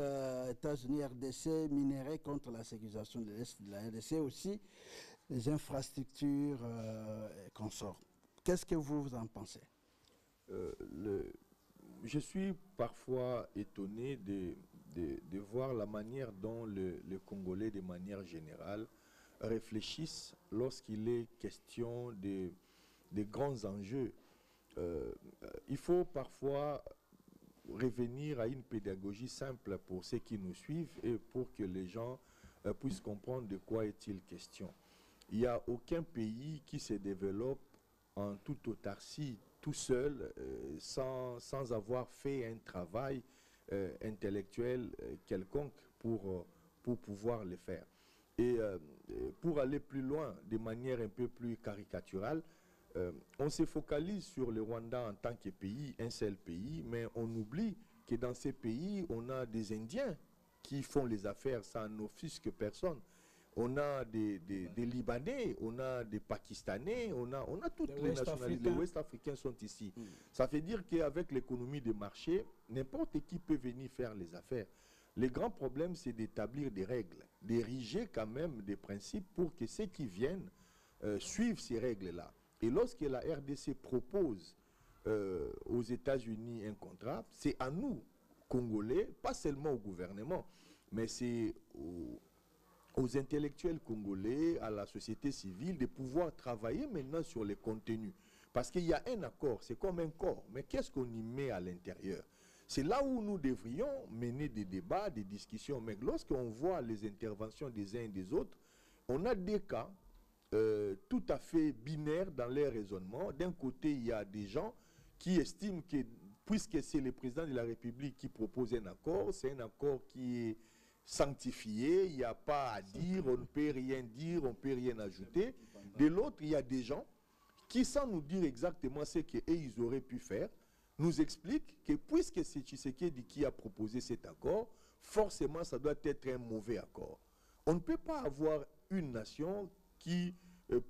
États-Unis-RDC, minéré contre la sécurisation de l'Est de la RDC aussi, les infrastructures consorts. Qu'est-ce que vous en pensez? Je suis parfois étonné de voir la manière dont les Congolais, de manière générale, réfléchissent lorsqu'il est question de grands enjeux. Il faut parfois revenir à une pédagogie simple pour ceux qui nous suivent et pour que les gens puissent comprendre de quoi est-il question. Il n'y a aucun pays qui se développe en toute autarcie, tout seul, sans avoir fait un travail intellectuel quelconque pour pouvoir le faire. Et pour aller plus loin, de manière un peu plus caricaturale, on se focalise sur le Rwanda en tant que pays, un seul pays, mais on oublie que dans ces pays, on a des Indiens qui font les affaires, ça n'offusque personne. On a des Libanais, on a des Pakistanais, on a toutes les nationalités. Les Ouest-Africains sont ici. Ça veut dire qu'avec l'économie de marché, n'importe qui peut venir faire les affaires. Le grand problème, c'est d'établir des règles, d'ériger quand même des principes pour que ceux qui viennent suivent ces règles-là. Et lorsque la RDC propose aux États-Unis un contrat, c'est à nous, Congolais, pas seulement au gouvernement, mais c'est aux intellectuels congolais, à la société civile, de pouvoir travailler maintenant sur les contenus. Parce qu'il y a un accord, c'est comme un corps, mais qu'est-ce qu'on y met à l'intérieur? C'est là où nous devrions mener des débats, des discussions. Mais lorsqu'on voit les interventions des uns et des autres, on a des cas tout à fait binaires dans leur raisonnement. D'un côté, il y a des gens qui estiment que, puisque c'est le président de la République qui propose un accord, c'est un accord qui est sanctifié, il n'y a pas à dire, on ne peut rien dire, on ne peut rien ajouter. De l'autre, il y a des gens qui, sans nous dire exactement ce qu'ils auraient pu faire, nous expliquent que puisque c'est Tshisekedi qui a proposé cet accord, forcément ça doit être un mauvais accord. On ne peut pas avoir une nation qui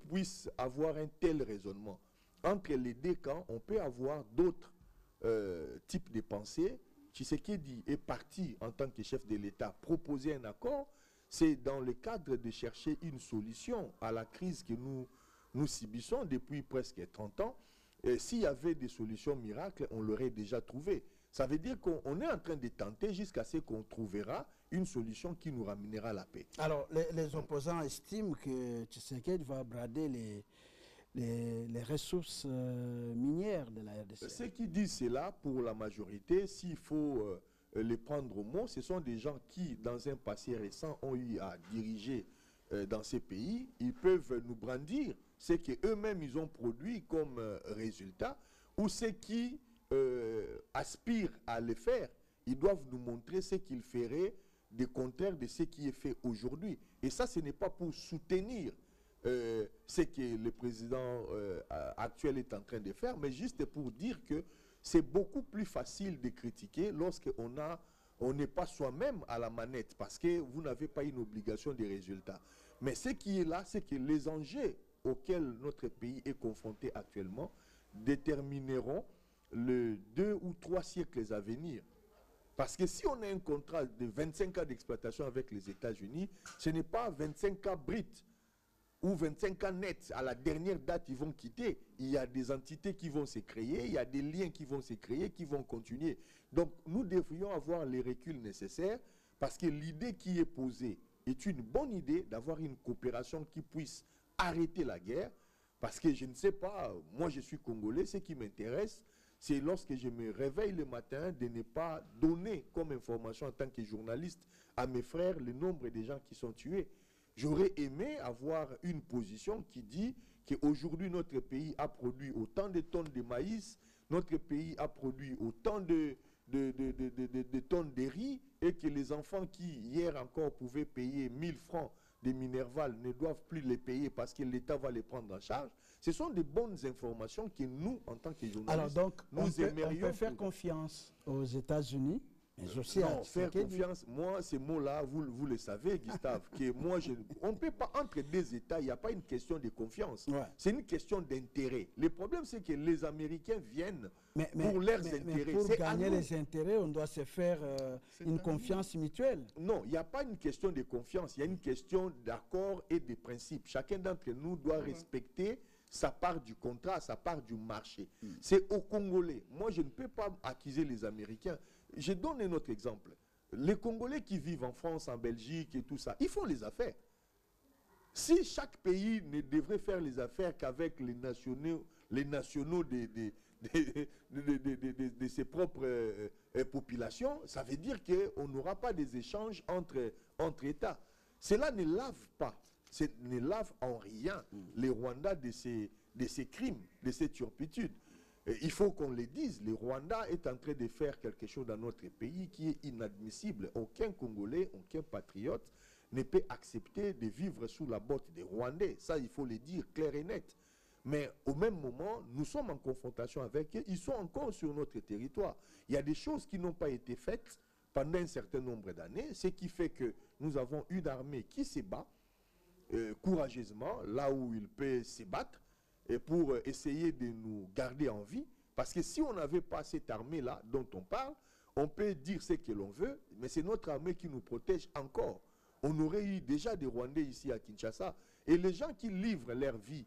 puisse avoir un tel raisonnement. Entre les deux camps, on peut avoir d'autres types de pensées. Tshisekedi est parti en tant que chef de l'État proposer un accord. C'est dans le cadre de chercher une solution à la crise que nous subissons depuis presque 30 ans. S'il y avait des solutions miracles, on l'aurait déjà trouvé. Ça veut dire qu'on est en train de tenter jusqu'à ce qu'on trouvera une solution qui nous ramènera la paix. Alors, les opposants estiment que Tshisekedi va brader les ressources minières de la RDC. Ceux qui disent cela, pour la majorité, s'il faut les prendre au mot, ce sont des gens qui, dans un passé récent, ont eu à diriger dans ces pays. Ils peuvent nous brandir ce qu'eux-mêmes ils ont produit comme résultat, ou ceux qui aspirent à le faire. Ils doivent nous montrer ce qu'ils feraient de contraire de ce qui est fait aujourd'hui. Et ça, ce n'est pas pour soutenir ce que le président actuel est en train de faire, mais juste pour dire que c'est beaucoup plus facile de critiquer lorsqu'on n'est pas soi-même à la manette, parce que vous n'avez pas une obligation de résultat. Mais ce qui est là, c'est que les enjeux auxquels notre pays est confronté actuellement détermineront les 2 ou 3 siècles à venir. Parce que si on a un contrat de 25 ans d'exploitation avec les États-Unis, ce n'est pas 25 ans bruts ou 25 ans nets. À la dernière date, ils vont quitter. Il y a des entités qui vont se créer, il y a des liens qui vont se créer, qui vont continuer. Donc, nous devrions avoir les reculs nécessaires parce que l'idée qui est posée est une bonne idée d'avoir une coopération qui puisse arrêter la guerre. Parce que je ne sais pas, moi je suis Congolais, ce qui m'intéresse, c'est lorsque je me réveille le matin de ne pas donner comme information en tant que journaliste à mes frères le nombre de gens qui sont tués. J'aurais aimé avoir une position qui dit qu'aujourd'hui notre pays a produit autant de tonnes de maïs, notre pays a produit autant de tonnes de riz, et que les enfants qui hier encore pouvaient payer 1000 francs de Minerval ne doivent plus les payer parce que l'État va les prendre en charge. Ce sont de bonnes informations que nous, en tant que journalistes, alors donc, nous on peut faire confiance aux États-Unis, mais aussi non, faire confiance, moi, ces mots-là, vous le savez, Gustave, que moi, on ne peut pas, entre deux États, il n'y a pas une question de confiance. Ouais. C'est une question d'intérêt. Le problème, c'est que les Américains viennent pour leurs intérêts. Mais pour gagner les intérêts, on doit se faire une confiance mutuelle. Non, il n'y a pas une question de confiance, il y a une question d'accord et de principe. Chacun d'entre nous doit respecter sa part du contrat, sa part du marché. C'est aux Congolais. Moi, je ne peux pas accuser les Américains. Je donne un autre exemple. Les Congolais qui vivent en France, en Belgique et tout ça, ils font les affaires. Si chaque pays ne devrait faire les affaires qu'avec les nationaux de ses propres populations, ça veut dire qu'on n'aura pas des échanges entre États. Cela ne lave pas, ne lave en rien les Rwandais de ces crimes, de ces turpitudes. Il faut qu'on le dise, le Rwanda est en train de faire quelque chose dans notre pays qui est inadmissible. Aucun Congolais, aucun patriote ne peut accepter de vivre sous la botte des Rwandais. Ça, il faut le dire clair et net. Mais au même moment, nous sommes en confrontation avec eux. Ils sont encore sur notre territoire. Il y a des choses qui n'ont pas été faites pendant un certain nombre d'années, ce qui fait que nous avons une armée qui se bat courageusement, là où il peut se battre, et pour essayer de nous garder en vie. Parce que si on n'avait pas cette armée-là dont on parle, on peut dire ce que l'on veut, mais c'est notre armée qui nous protège encore. On aurait eu déjà des Rwandais ici à Kinshasa. Et les gens qui livrent leur vie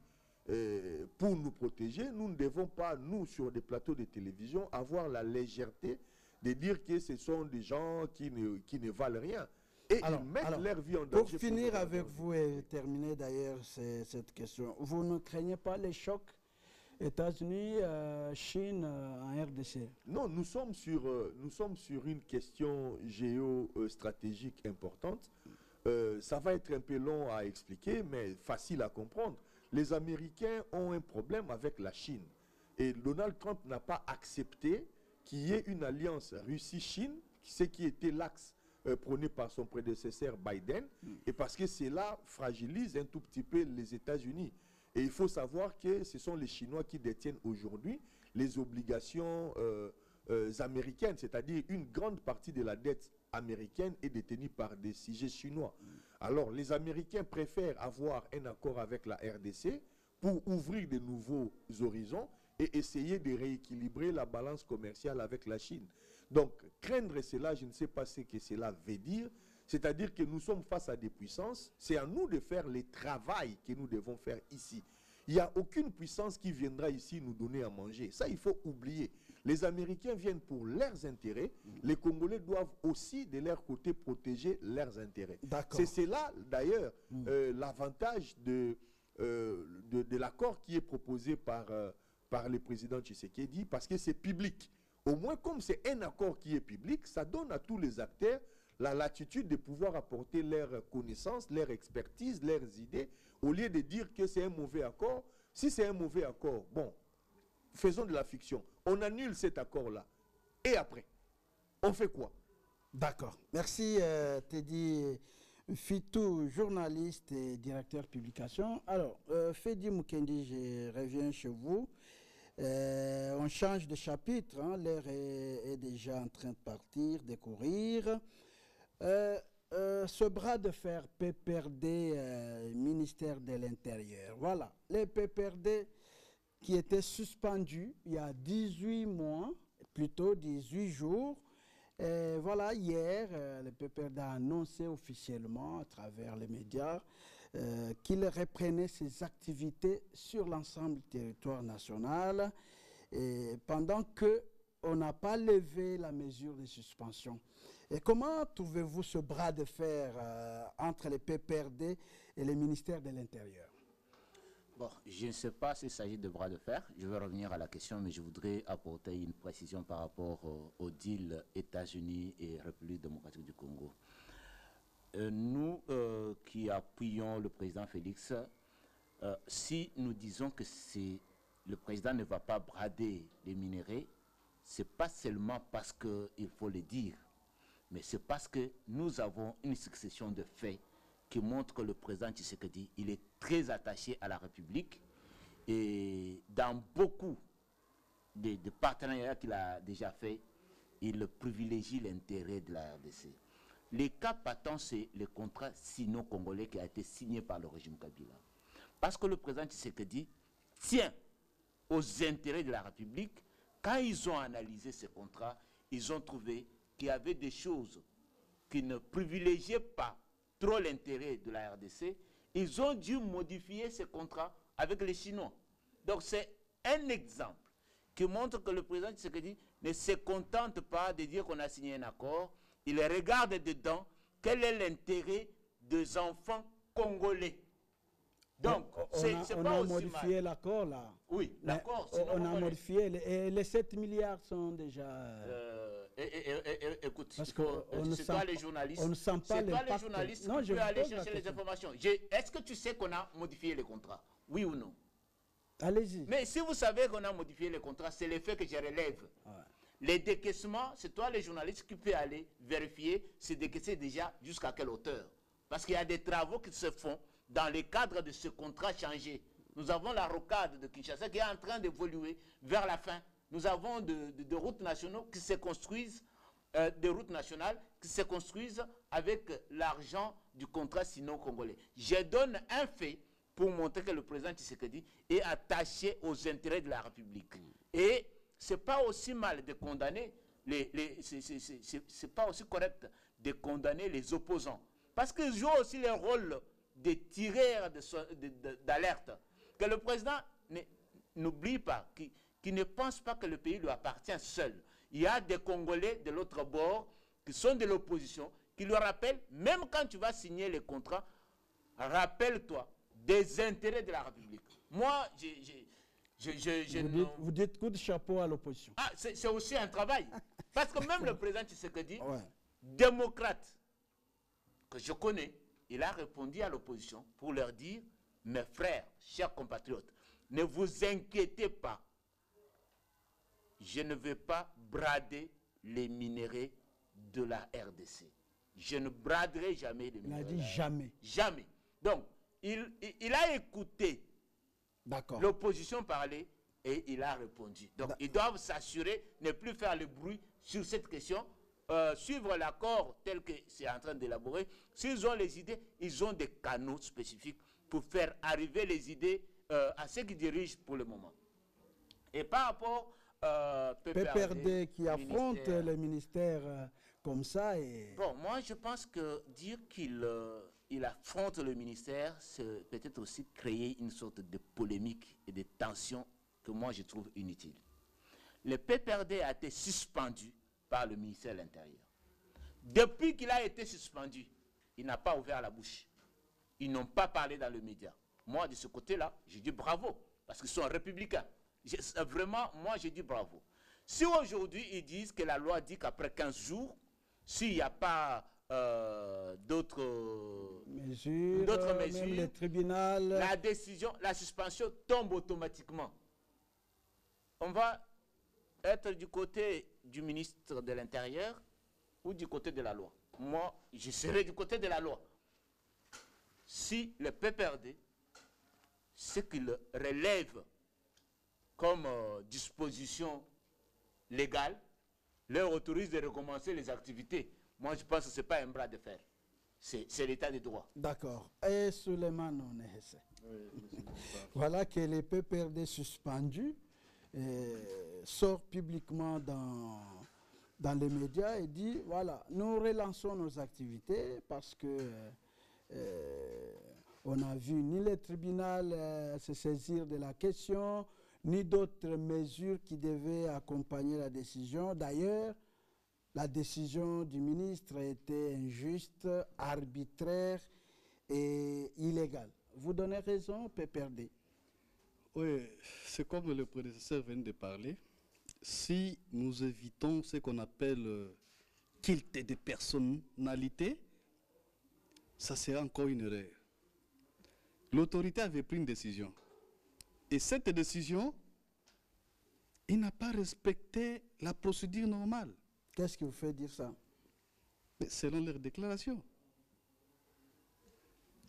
pour nous protéger, nous ne devons pas, nous, sur des plateaux de télévision, avoir la légèreté de dire que ce sont des gens qui ne valent rien. Et ils mettent leur vie en danger. Pour finir avec vous et terminer d'ailleurs cette question, vous ne craignez pas les chocs États-Unis, Chine, en RDC? Non, nous sommes sur une question géostratégique importante. Ça va être un peu long à expliquer, mais facile à comprendre. Les Américains ont un problème avec la Chine. Et Donald Trump n'a pas accepté qu'il y ait une alliance Russie-Chine, ce qui était l'axe prôné par son prédécesseur Biden, et parce que cela fragilise un tout petit peu les États-Unis. Et il faut savoir que ce sont les Chinois qui détiennent aujourd'hui les obligations américaines, c'est-à-dire une grande partie de la dette américaine est détenue par des sujets chinois. Alors les Américains préfèrent avoir un accord avec la RDC pour ouvrir de nouveaux horizons et essayer de rééquilibrer la balance commerciale avec la Chine. Donc, craindre cela, je ne sais pas ce que cela veut dire. C'est-à-dire que nous sommes face à des puissances. C'est à nous de faire le travail que nous devons faire ici. Il n'y a aucune puissance qui viendra ici nous donner à manger. Ça, il faut oublier. Les Américains viennent pour leurs intérêts. Les Congolais doivent aussi, de leur côté, protéger leurs intérêts. C'est là, d'ailleurs, l'avantage de l'accord qui est proposé par le président Tshisekedi, parce que c'est public. Au moins, comme c'est un accord qui est public, ça donne à tous les acteurs la latitude de pouvoir apporter leurs connaissances, leur expertise, leurs idées, au lieu de dire que c'est un mauvais accord. Si c'est un mauvais accord, bon, faisons de la fiction. On annule cet accord-là. Et après, on fait quoi? D'accord. Merci Teddy Fitou, journaliste et directeur publication. Alors, Fedi Mukendi, je reviens chez vous. On change de chapitre, hein. L'air est déjà en train de partir, de courir. Ce bras de fer PPRD, ministère de l'Intérieur. Voilà, les PPRD qui étaient suspendus il y a 18 mois, plutôt 18 jours. Et voilà, hier, le PPRD a annoncé officiellement à travers les médias qu'il reprenait ses activités sur l'ensemble du territoire national, et pendant qu'on n'a pas levé la mesure de suspension. Et comment trouvez-vous ce bras de fer entre les PPRD et le ministère de l'Intérieur? Bon, je ne sais pas s'il s'agit de bras de fer. Je vais revenir à la question, mais je voudrais apporter une précision par rapport au deal États-Unis et République démocratique du Congo. Nous qui appuyons le président Félix, si nous disons que le président ne va pas brader les minéraux, ce n'est pas seulement parce qu'il faut le dire, mais c'est parce que nous avons une succession de faits qui montrent que le président Tshisekedi, il est très attaché à la République, et dans beaucoup de partenariats qu'il a déjà fait, il privilégie l'intérêt de la RDC. Les cas patents, c'est le contrat sino-congolais qui a été signé par le régime Kabila. Parce que le président Tshisekedi tient aux intérêts de la République. Quand ils ont analysé ce contrat, ils ont trouvé qu'il y avait des choses qui ne privilégiaient pas trop l'intérêt de la RDC. Ils ont dû modifier ce contrat avec les Chinois. Donc c'est un exemple qui montre que le président Tshisekedi ne se contente pas de dire qu'on a signé un accord. Il regarde dedans quel est l'intérêt des enfants congolais. Donc, on a modifié l'accord là. Oui, l'accord. On a modifié, et les 7 milliards sont déjà... écoute, parce que c'est toi les journalistes. On ne sent pas c'est toi les journalistes qui peut aller chercher les informations. Est-ce que tu sais qu'on a modifié le contrat? Oui ou non? Allez-y. Mais si vous savez qu'on a modifié le contrat, c'est le fait que je relève. Ouais. Les décaissements, c'est toi les journalistes qui peut aller vérifier c'est décaissé déjà jusqu'à quelle hauteur. Parce qu'il y a des travaux qui se font dans le cadre de ce contrat changé. Nous avons la rocade de Kinshasa qui est en train d'évoluer vers la fin. Nous avons de routes nationales qui se construisent, des routes nationales qui se construisent avec l'argent du contrat sino-congolais. Je donne un fait pour montrer que le président Tshisekedi est attaché aux intérêts de la République. Et ce n'est pas aussi mal de condamner, c'est pas aussi correct de condamner les opposants. Parce qu'ils jouent aussi le rôle de tireurs d'alerte. Que le président n'oublie pas, qui ne pense pas que le pays lui appartient seul. Il y a des Congolais de l'autre bord qui sont de l'opposition, qui lui rappellent, même quand tu vas signer les contrats, rappelle-toi des intérêts de la République. Moi, vous dites coup de chapeau à l'opposition. Ah, c'est aussi un travail. Parce que même le président Tshisekedi, démocrate, que je connais, il a répondu à l'opposition pour leur dire, mes frères, chers compatriotes, ne vous inquiétez pas. Je ne vais pas brader les minéraux de la RDC. Je ne braderai jamais les minéraux. Il a dit jamais. Jamais. Donc, il a écouté l'opposition parler et il a répondu. Donc, ils doivent s'assurer, ne plus faire le bruit sur cette question, suivre l'accord tel que c'est en train d'élaborer. S'ils ont les idées, ils ont des canaux spécifiques pour faire arriver les idées à ceux qui dirigent pour le moment. Et par rapport PPRD qui affronte le ministère comme ça. Bon, moi je pense que dire qu'il affronte le ministère, c'est peut-être aussi créer une sorte de polémique et de tension que moi je trouve inutile. le PPRD a été suspendu par le ministère de l'Intérieur. Depuis qu'il a été suspendu, il n'a pas ouvert la bouche. Ils n'ont pas parlé dans le média. Moi, de ce côté-là, je dis bravo, parce qu'ils sont républicains. Vraiment, moi, je dis bravo. Si aujourd'hui, ils disent que la loi dit qu'après 15 jours, s'il n'y a pas d'autres mesures, même le tribunal, la décision, la suspension tombe automatiquement. On va être du côté du ministre de l'Intérieur ou du côté de la loi. Moi, je serai du côté de la loi. Si le PPRD, ce qu'il relève comme disposition légale, leur autorise de recommencer les activités, moi je pense que ce n'est pas un bras de fer. C'est l'état de droit. D'accord. Et Suleiman Onehese. Voilà que le PPRD suspendu sort publiquement dans les médias et dit, voilà, nous relançons nos activités parce que on n'a vu ni le tribunal se saisir de la question, ni d'autres mesures qui devaient accompagner la décision. D'ailleurs, la décision du ministre était injuste, arbitraire et illégale. Vous donnez raison, PPRD. Oui, c'est comme le prédécesseur vient de parler. Si nous évitons ce qu'on appelle culte de personnalité, ça sera encore une erreur. L'autorité avait pris une décision. Et cette décision, il n'a pas respecté la procédure normale. Qu'est-ce qui vous fait dire ça? Mais selon leur déclaration.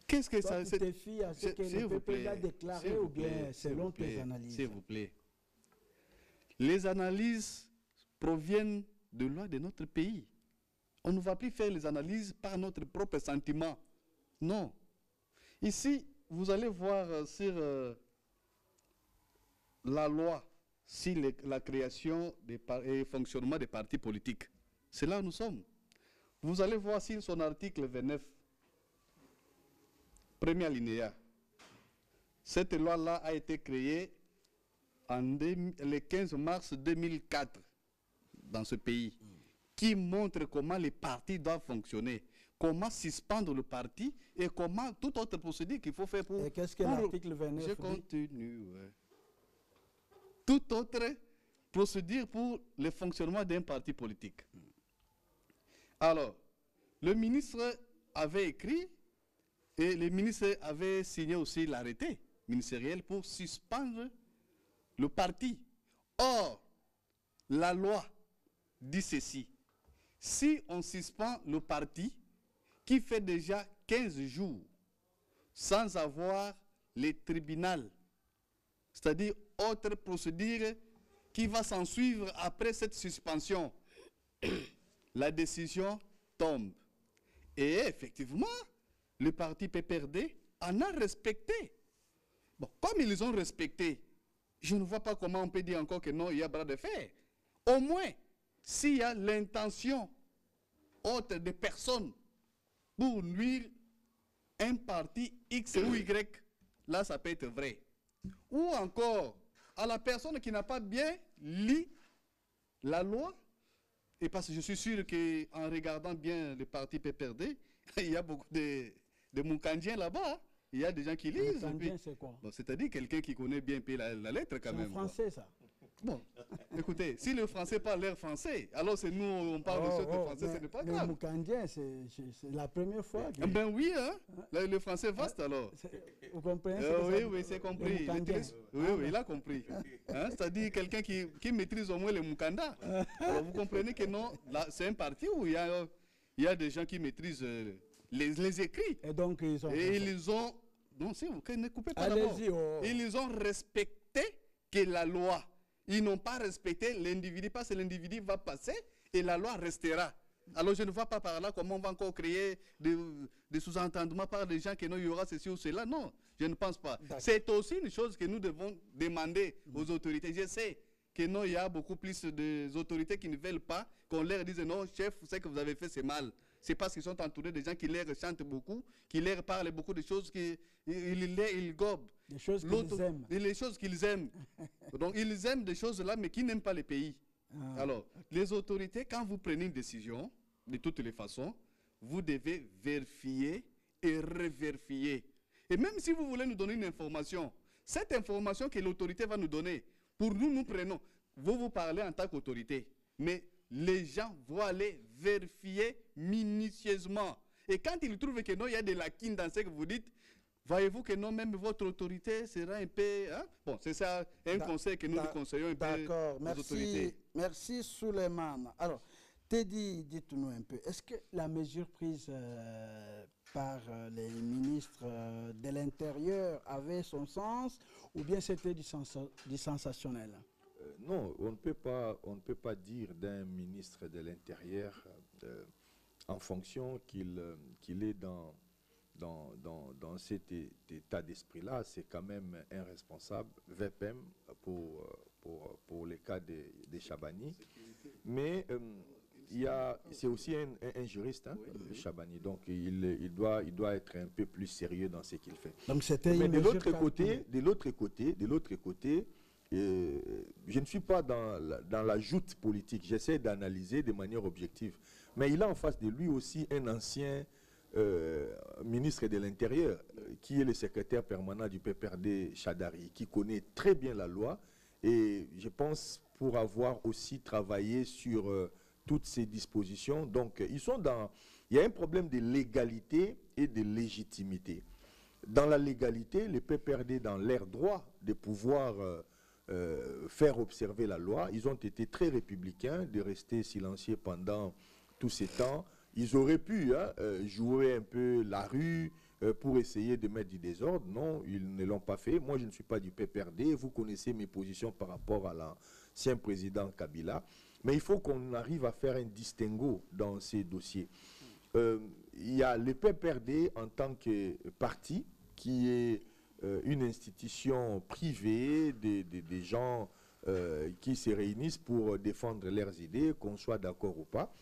Qu'est-ce que ça... Tu te fies à ce que le PPRD a déclaré ou bien selon tes analyses? S'il vous plaît. Les analyses proviennent de lois de notre pays. On ne va plus faire les analyses par notre propre sentiment. Non. Ici, vous allez voir sur la loi, sur la création et le fonctionnement des partis politiques. C'est là où nous sommes. Vous allez voir sur son article 29, premier alinéa. Cette loi-là a été créée le 15 mars 2004 dans ce pays, qui montre comment les partis doivent fonctionner, comment suspendre le parti et comment toute autre procédure qu'il faut faire pour... Et qu'est-ce que l'article 29 Je continue, ouais. Toute autre procédure pour le fonctionnement d'un parti politique. Alors, le ministre avait écrit et le ministre avait signé aussi l'arrêté ministériel pour suspendre le parti. Or, la loi dit ceci. Si on suspend le parti qui fait déjà 15 jours sans avoir les tribunaux, c'est-à-dire autre procédure qui va s'en suivre après cette suspension, la décision tombe. Et effectivement, le parti PPRD en a respecté. Bon, comme ils ont respecté, je ne vois pas comment on peut dire encore que non, il y a bras de fer. Au moins, s'il y a l'intention haute de personnes pour nuire un parti X ou Y, là, ça peut être vrai. Ou encore, à la personne qui n'a pas bien lu la loi, et parce que je suis sûr qu'en regardant bien le parti PPRD, il y a beaucoup de Moukandiens là-bas. Il y a des gens qui lisent. Moukandien, c'est quoi? Bon, c'est-à-dire quelqu'un qui connaît bien la lettre quand même. C'est en français, ça. Bon, écoutez, si le français parle l'air français, alors c'est nous, on parle de ce français, ce n'est pas grave. Mais Moukandien, c'est la première fois. Que... Ben oui, hein? Le français vaste alors. Vous comprenez? Oui, c'est compris. Oui, il a compris. Hein? C'est-à-dire quelqu'un qui maîtrise au moins le Moukanda. Alors vous comprenez que non, c'est un parti où il y a des gens qui maîtrisent les écrits. Et donc ils ont... Et ils ont... Non, si vous ne coupez pas d'abord. Ils ont respecté que la loi. Ils n'ont pas respecté l'individu parce que l'individu va passer et la loi restera. Alors je ne vois pas par là comment on va encore créer des sous-entendements par des gens qui non, il y aura ceci ou cela. Non, je ne pense pas. C'est aussi une chose que nous devons demander aux autorités. Je sais que non, il y a beaucoup plus d'autorités qui ne veulent pas qu'on leur dise non, chef, ce que vous avez fait, c'est mal. C'est parce qu'ils sont entourés de gens qui leur chantent beaucoup, qui leur parlent beaucoup de choses, ils gobent. Des choses qu'ils aiment. Les choses qu'ils aiment. Donc, ils aiment des choses-là, mais qui n'aiment pas les pays. Alors, les autorités, quand vous prenez une décision, de toutes les façons, vous devez vérifier et revérifier. Et même si vous voulez nous donner une information, cette information que l'autorité va nous donner, pour nous, nous prenons. Vous parlez en tant qu'autorité, mais les gens vont aller vérifier minutieusement. Et quand ils trouvent que non, il y a des lacunes dans ce que vous dites, voyez-vous que non, même votre autorité sera un peu... Hein? Bon, c'est ça un conseil que nous nous conseillons un peu aux autorités. Merci Souleymane. Alors, Teddy, dites-nous un peu, est-ce que la mesure prise par les ministres de l'Intérieur avait son sens ou bien c'était du sensationnel? Non, on ne peut pas dire d'un ministre de l'Intérieur en fonction qu'il est dans cet état d'esprit-là. C'est quand même un responsable, VPM, pour les cas des Chabani. Mais c'est aussi un juriste, hein, oui. Chabani. Donc il doit être un peu plus sérieux dans ce qu'il fait. Donc c'était. Mais de l'autre côté, je ne suis pas dans la joute politique. J'essaie d'analyser de manière objective. Mais il a en face de lui aussi un ancien ministre de l'Intérieur, qui est le secrétaire permanent du PPRD, Chadari, qui connaît très bien la loi. Et je pense pour avoir aussi travaillé sur toutes ces dispositions. Donc, il y a un problème de légalité et de légitimité. Dans la légalité, les PPRD, dans leur droit de pouvoir faire observer la loi, ils ont été très républicains, de rester silencieux pendant tous ces temps. Ils auraient pu jouer un peu la rue pour essayer de mettre du désordre. Non, ils ne l'ont pas fait. Moi, je ne suis pas du PPRD. Vous connaissez mes positions par rapport à l'ancien président Kabila. Mais il faut qu'on arrive à faire un distinguo dans ces dossiers. Il y a le PPRD en tant que parti, qui est une institution privée des gens qui se réunissent pour défendre leurs idées, qu'on soit d'accord ou pas.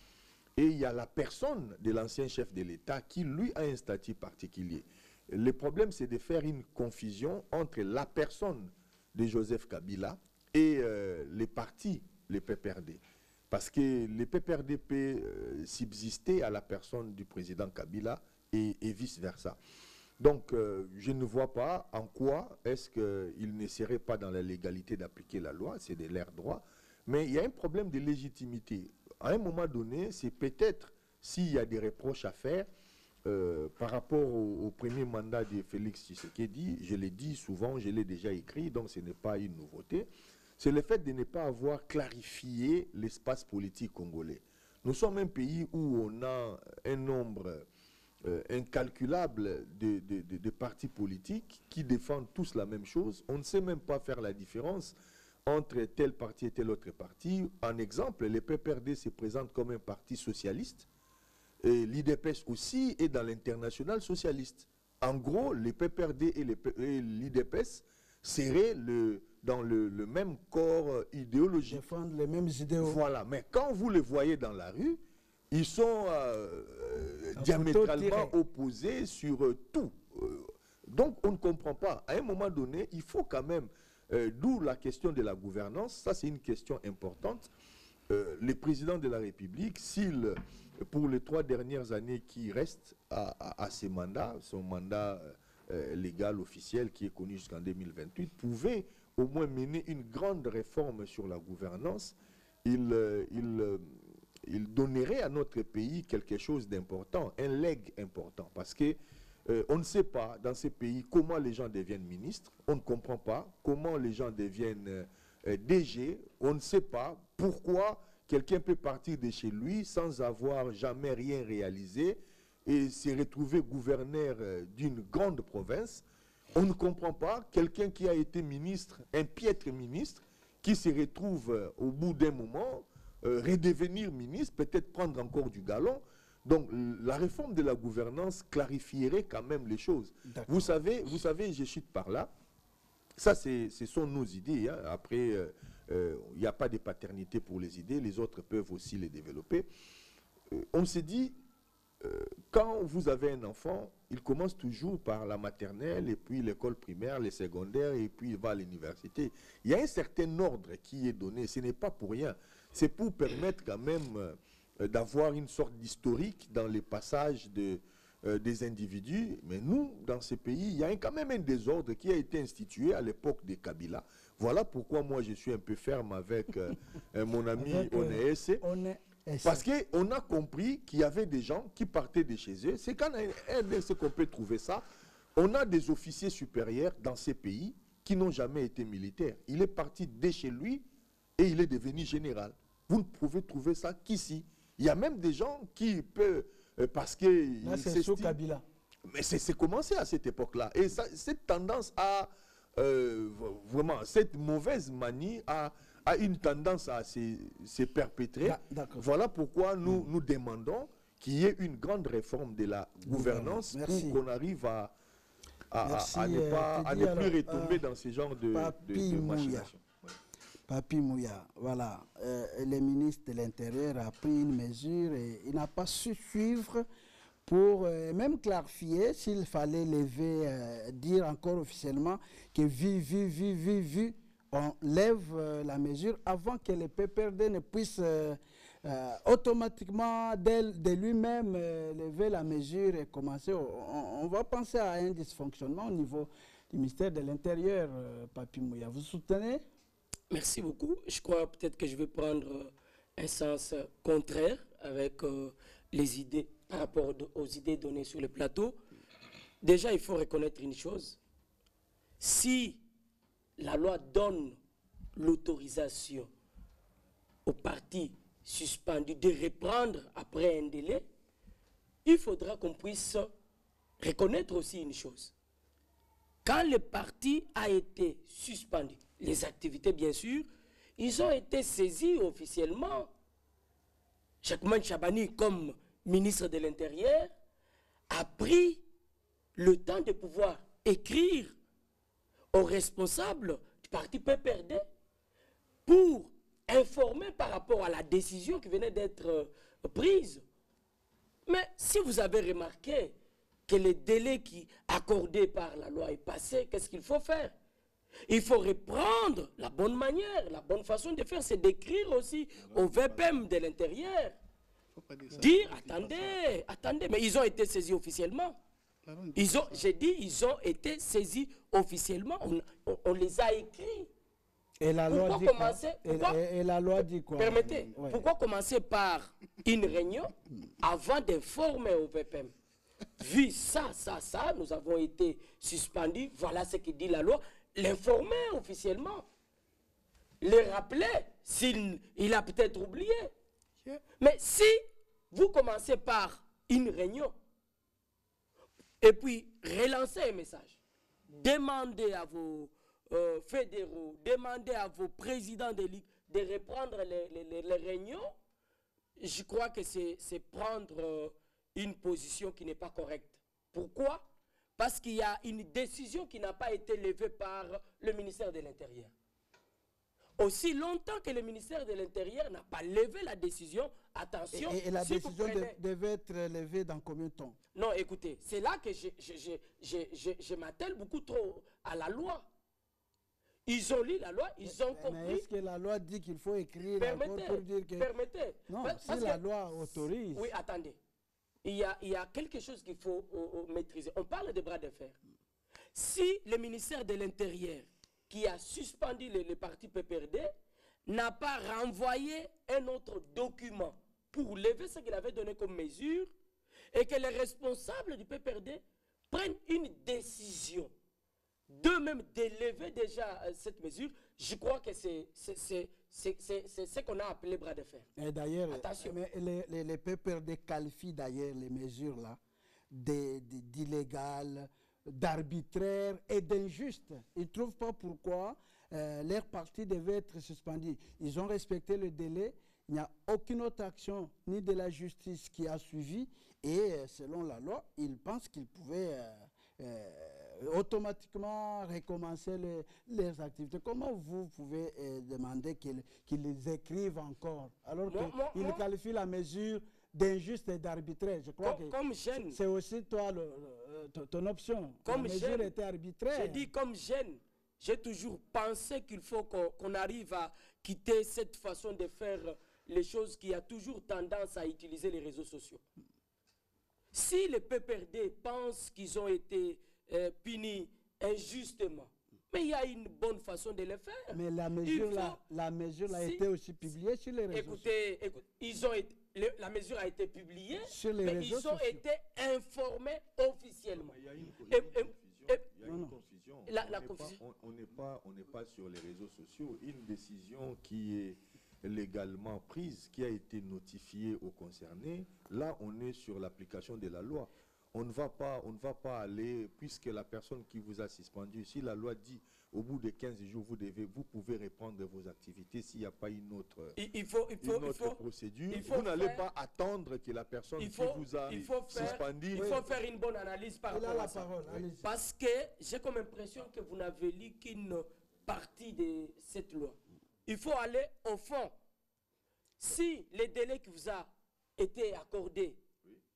Et il y a la personne de l'ancien chef de l'État qui, lui, a un statut particulier. Le problème, c'est de faire une confusion entre la personne de Joseph Kabila et les partis, les PPRD. Parce que les PPRD peut subsister à la personne du président Kabila et vice-versa. Donc, je ne vois pas en quoi est-ce qu'il ne serait pas dans la légalité d'appliquer la loi, c'est de leur droit. Mais il y a un problème de légitimité. À un moment donné, c'est peut-être, s'il y a des reproches à faire, par rapport au premier mandat de Félix Tshisekedi, je l'ai dit souvent, je l'ai déjà écrit, donc ce n'est pas une nouveauté, c'est le fait de ne pas avoir clarifié l'espace politique congolais. Nous sommes un pays où on a un nombre incalculable de partis politiques qui défendent tous la même chose. On ne sait même pas faire la différence entre tel parti et tel autre parti. En exemple, le PPRD se présente comme un parti socialiste. L'IDPS aussi est dans l'international socialiste. En gros, le PPRD et l'IDPS seraient dans le même corps idéologique. Défendre les mêmes idéaux. Voilà, mais quand vous les voyez dans la rue, ils sont diamétralement opposés sur tout. Donc on ne comprend pas. À un moment donné, il faut quand même, d'où la question de la gouvernance, ça c'est une question importante. Le président de la République, s'il, pour les 3 dernières années qui restent à ses mandats, son mandat légal officiel qui est connu jusqu'en 2028, pouvait au moins mener une grande réforme sur la gouvernance, il donnerait à notre pays quelque chose d'important, un legs important, parce que on ne sait pas dans ces pays comment les gens deviennent ministres, on ne comprend pas comment les gens deviennent DG, on ne sait pas pourquoi quelqu'un peut partir de chez lui sans avoir jamais rien réalisé et se retrouver gouverneur d'une grande province. On ne comprend pas quelqu'un qui a été ministre, un piètre ministre, qui se retrouve au bout d'un moment redevenir ministre, peut-être prendre encore du galon. Donc la réforme de la gouvernance clarifierait quand même les choses. Vous savez, je chute par là. Ça, ce sont nos idées. Hein. Après, il n'y a pas de paternité pour les idées, les autres peuvent aussi les développer. On s'est dit, quand vous avez un enfant, il commence toujours par la maternelle, et puis l'école primaire, les secondaires, et puis il va à l'université. Il y a un certain ordre qui est donné, ce n'est pas pour rien. C'est pour permettre quand même d'avoir une sorte d'historique dans les passages des individus. Mais nous, dans ces pays, il y a quand même un désordre qui a été institué à l'époque de Kabila. Voilà pourquoi moi je suis un peu ferme avec mon ami Onéesse. Parce qu'on a compris qu'il y avait des gens qui partaient de chez eux. C'est quand RDC qu'on peut trouver ça. On a des officiers supérieurs dans ces pays qui n'ont jamais été militaires. Il est parti de chez lui et il est devenu général. Vous ne pouvez trouver ça qu'ici. Il y a même des gens qui peuvent... parce que... Là, c'est sous Kabila. Mais c'est commencé à cette époque-là. Et ça, cette tendance à... vraiment, cette mauvaise manie a une tendance à se perpétrer. Voilà pourquoi nous demandons qu'il y ait une grande réforme de la gouvernance pour qu'on arrive à ne plus retomber dans ce genre de machination. Papi Mouya, voilà, le ministre de l'Intérieur a pris une mesure et il n'a pas su suivre pour même clarifier s'il fallait lever, dire encore officiellement que vu, on lève la mesure avant que le PPRD ne puisse automatiquement de lui-même lever la mesure et commencer. On va penser à un dysfonctionnement au niveau du ministère de l'Intérieur, Papi Mouya. Vous soutenez? Merci beaucoup. Je crois peut-être que je vais prendre un sens contraire avec les idées par rapport aux idées données sur le plateau. Déjà, il faut reconnaître une chose. Si la loi donne l'autorisation aux partis suspendus de reprendre après un délai, il faudra qu'on puisse reconnaître aussi une chose. Quand le parti a été suspendu, les activités bien sûr, ils ont été saisis officiellement. Jacquemin Chabani, comme ministre de l'Intérieur, a pris le temps de pouvoir écrire aux responsables du parti PPRD pour informer par rapport à la décision qui venait d'être prise. Mais si vous avez remarqué que le délai qui accordé par la loi est passé, qu'est-ce qu'il faut faire? Il faut reprendre la bonne manière, la bonne façon de faire, c'est d'écrire aussi au VPM de l'Intérieur. Dire, attendez, mais ils ont été saisis officiellement. J'ai dit, ils ont été saisis officiellement. On les a écrits. Et la loi dit quoi? Et la loi dit quoi? Permettez, pourquoi commencer par une réunion avant d'informer au VPM? Vu ça, nous avons été suspendus, voilà ce que dit la loi. L'informer officiellement. Le rappeler s'il a peut-être oublié. Mais si vous commencez par une réunion et puis relancer un message, demandez à vos fédéraux, demandez à vos présidents de ligue de reprendre les réunions, je crois que c'est prendre une position qui n'est pas correcte. Pourquoi? Parce qu'il y a une décision qui n'a pas été levée par le ministère de l'Intérieur. Aussi longtemps que le ministère de l'Intérieur n'a pas levé la décision, attention... Et la décision devait être levée dans combien de temps? Non, écoutez, c'est là que je m'attelle beaucoup trop à la loi. Ils ont lu la loi, ils ont compris... Mais est-ce que la loi dit qu'il faut écrire encore pour dire que... Permettez. Non, si la loi autorise... Oui, attendez. Il y a quelque chose qu'il faut maîtriser. On parle de bras de fer. Si le ministère de l'Intérieur, qui a suspendu le parti PPRD, n'a pas renvoyé un autre document pour lever ce qu'il avait donné comme mesure, et que les responsables du PPRD prennent une décision d'eux-mêmes d'élever déjà cette mesure, je crois que c'est ce qu'on a appelé bras de fer. Et d'ailleurs, les PPRD qualifient d'ailleurs les mesures là d'illégales, d'arbitraires et d'injustes. Ils ne trouvent pas pourquoi leur parti devait être suspendu. Ils ont respecté le délai. Il n'y a aucune autre action ni de la justice qui a suivi. Et selon la loi, ils pensent qu'ils pouvaient automatiquement recommencer les activités. Comment vous pouvez demander qu'ils écrivent encore alors qu'ils qualifient la mesure d'injuste et d'arbitraire? Je crois que c'est aussi toi ton option. Comme la mesure jeune, était arbitraire. J'ai dit comme jeune, j'ai toujours pensé qu'il faut qu'on arrive à quitter cette façon de faire les choses qui a toujours tendance à utiliser les réseaux sociaux. Si les PPRD pensent qu'ils ont été punis injustement, mais il y a une bonne façon de le faire. Mais la mesure a été aussi publiée sur les réseaux sociaux. Écoutez, la mesure a été publiée, sur les mais réseaux ils ont sociaux. été informés officiellement. Il y a une confusion. La confusion. On n'est pas sur les réseaux sociaux. Une décision qui est légalement prise, qui a été notifiée aux concernés, là on est sur l'application de la loi. On ne va pas aller, puisque la personne qui vous a suspendu, si la loi dit au bout de 15 jours, vous pouvez reprendre vos activités s'il n'y a pas une autre procédure. Vous n'allez pas attendre que la personne qui vous a suspendu... Il faut faire une bonne analyse par rapport à ça. Parce que j'ai comme impression que vous n'avez lu qu'une partie de cette loi. Il faut aller au fond. Si le délai qui vous a été accordé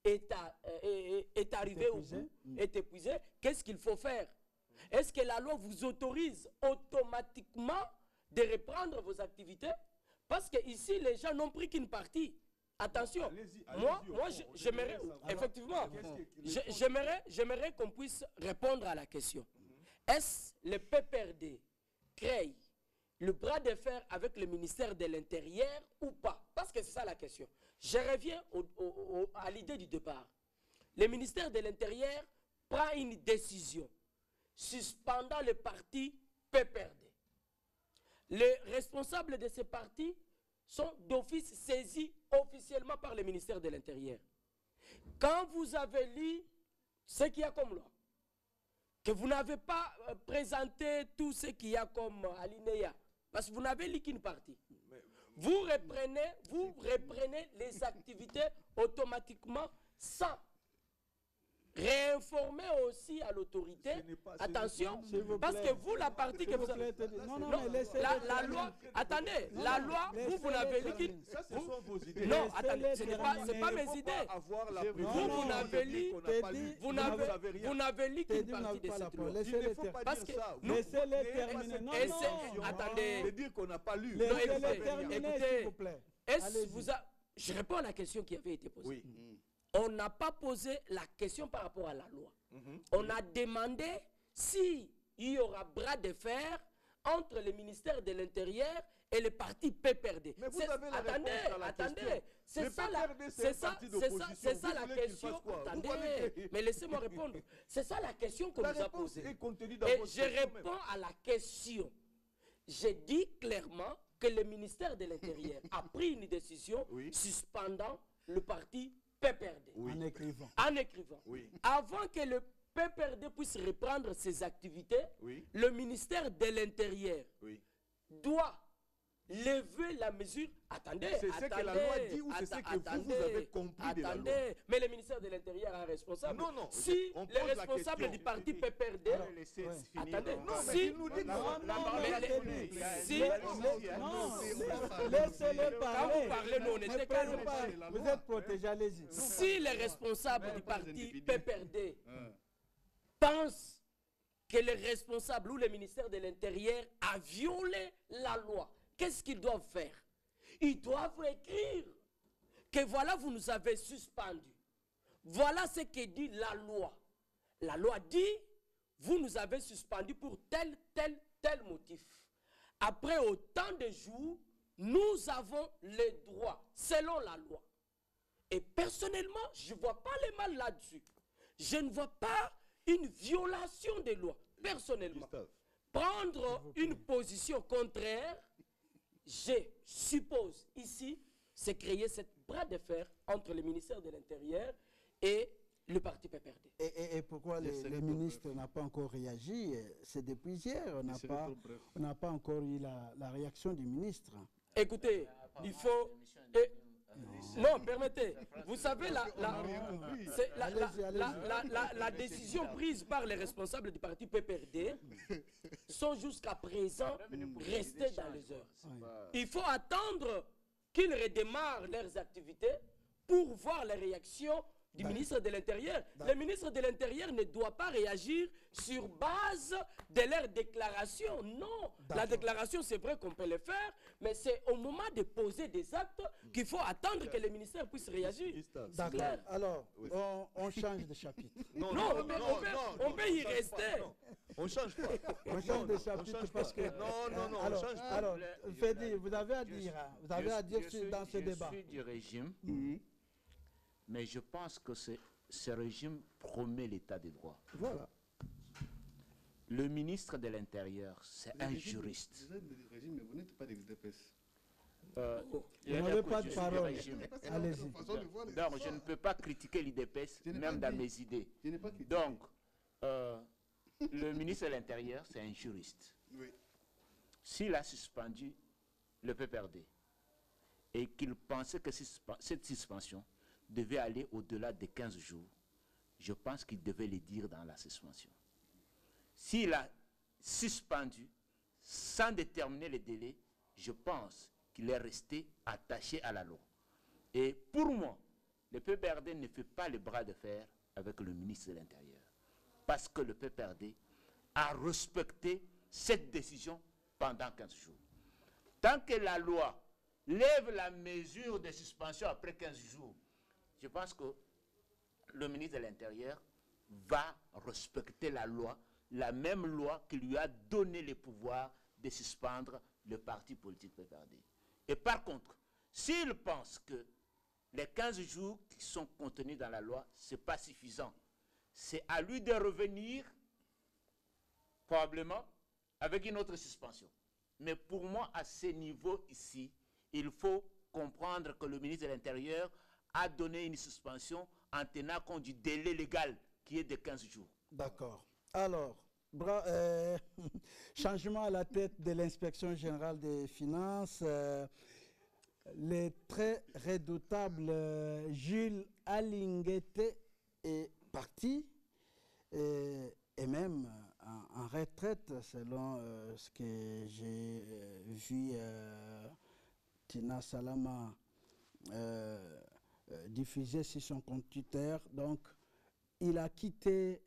est arrivé au bout, est épuisé, qu'est-ce qu'il faut faire? Est-ce que la loi vous autorise automatiquement de reprendre vos activités? Parce que ici, les gens n'ont pris qu'une partie. Attention, moi j'aimerais, effectivement, j'aimerais qu'on puisse répondre à la question. Est-ce le PPRD crée le bras de fer avec le ministère de l'Intérieur ou pas? Parce que c'est ça la question. Je reviens à l'idée du départ. Le ministère de l'Intérieur prend une décision suspendant le parti PPRD. Les responsables de ces partis sont d'office saisis officiellement par le ministère de l'Intérieur. Quand vous avez lu ce qu'il y a comme loi, que vous n'avez pas présenté tout ce qu'il y a comme alinéa, parce que vous n'avez lu qu'une partie. Vous reprenez les activités automatiquement sans réinformer aussi à l'autorité. Attention, parce que vous, la partie que vous avez... Non, la loi, attendez, la loi, vous n'avez lu qu'une... Non, attendez, ce n'est pas mes idées. Vous n'avez lu qu'une partie de cette loi. Parce que... Laissez-les terminer. Attendez. C'est dire qu'on n'a pas lu. Laissez-les terminer, s'il vous plaît. Je réponds à la question qui avait été posée. Oui. On n'a pas posé la question par rapport à la loi. On a demandé s'il y aura bras de fer entre le ministère de l'Intérieur et le parti PPRD. Mais vous avez la réponse à la attendez, c'est ça la question. Attendez, mais laissez-moi répondre. C'est ça la question qu'on nous a posée. Et je réponds à la question. J'ai dit clairement que le ministère de l'Intérieur a pris une décision suspendant le parti PPRD. En écrivant. En écrivant. Avant que le PPRD puisse reprendre ses activités, le ministère de l'Intérieur doit lever la mesure. Attendez, c'est ce que la loi dit ou c'est ce que vous avez compris de la loi? Mais le ministère de l'Intérieur est un responsable. Non, si les responsables du parti PPRD... Attendez, si... Laissez-les Quand vous parlez, nous on était calme. Vous êtes protégés, allez-y. Si les responsables du parti PPRD pensent que les responsables ou le ministère de l'Intérieur a violé la loi, qu'est-ce qu'ils doivent faire? Ils doivent écrire que voilà, vous nous avez suspendus. Voilà ce que dit la loi. La loi dit, vous nous avez suspendus pour tel motif. Après autant de jours, nous avons les droits, selon la loi. Et personnellement, je ne vois pas le mal là-dessus. Je ne vois pas une violation des lois, personnellement. Prendre une position contraire, je suppose ici, c'est créer cette bras de fer entre le ministère de l'Intérieur et le parti PPRD. Et pourquoi le ministre n'a pas encore réagi? C'est depuis hier, on n'a pas encore eu la réaction du ministre. Écoutez, il faut... Non, permettez. Vous savez, c'est la décision prise par les responsables du parti PPRD sont jusqu'à présent restés dans les heures. Il faut attendre qu'ils redémarrent leurs activités pour voir les réactions du ministre de l'Intérieur. Le ministre de l'Intérieur ne doit pas réagir sur base de leurs déclarations. Non, la déclaration, c'est vrai qu'on peut le faire, mais c'est au moment de poser des actes qu'il faut attendre que le ministère puisse réagir. D'accord. Alors, on change de chapitre. Non, on peut y rester. On change pas. On change de chapitre parce que... Non, alors, on change pas. alors, Fedi, vous avez à dire, dans ce débat. Je suis du régime, mais je pense que ce régime promet l'état de droit. Voilà. Le ministre de l'Intérieur, c'est un juriste. Vous êtes du régime, mais vous n'êtes pas des DPS. Vous n'avez pas de parole. Allez-y. Donc, je ne peux pas critiquer l'IDPS, même dans mes idées. Donc, le ministre de l'Intérieur, c'est un juriste. Oui. S'il a suspendu le PPRD et qu'il pensait que cette suspension devait aller au-delà de 15 jours, je pense qu'il devait le dire dans la suspension. S'il a suspendu sans déterminer les délais, je pense qu'il est resté attaché à la loi. Et pour moi, le PPRD ne fait pas le bras de fer avec le ministre de l'Intérieur. Parce que le PPRD a respecté cette décision pendant 15 jours. Tant que la loi lève la mesure de suspension après 15 jours, je pense que le ministre de l'Intérieur va respecter la loi, la même loi qui lui a donné le pouvoir de suspendre le parti politique PPRD. Et par contre, s'il pense que les 15 jours qui sont contenus dans la loi, ce n'est pas suffisant, c'est à lui de revenir, probablement, avec une autre suspension. Mais pour moi, à ce niveau ici, il faut comprendre que le ministre de l'Intérieur a donné une suspension en tenant compte du délai légal qui est de 15 jours. D'accord. Alors, changement à la tête de l'inspection générale des finances, le très redoutable Jules Alinguete est parti et même en retraite, selon ce que j'ai vu Tina Salama diffuser sur son compte Twitter. Donc, il a quitté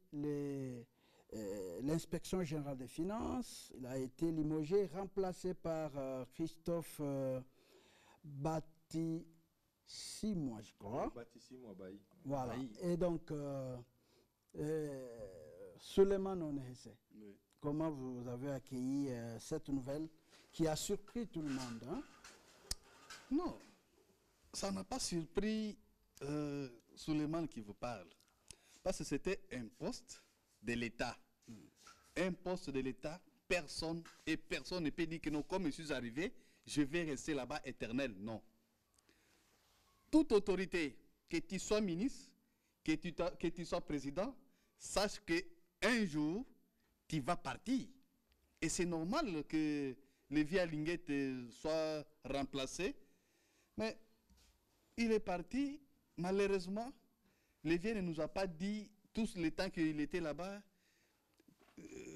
l'inspection générale des finances. Il a été limogé, remplacé par Christophe Batissimo, je crois. Batissimo, Bailly. Voilà. Et donc, Suleiman Onehese, oui. Comment vous avez accueilli cette nouvelle qui a surpris tout le monde, hein? Non, ça n'a pas surpris Suleiman qui vous parle. Parce que c'était un poste de l'État. Un poste de l'État, personne ne peut dire que non, comme je suis arrivé, je vais rester là-bas éternel. Non. Toute autorité, que tu sois ministre, que tu sois président, sache qu'un jour, tu vas partir. Et c'est normal que Lévi Alinguete soit remplacé. Mais il est parti, malheureusement, Lévi ne nous a pas dit, tous les temps qu'il était là-bas,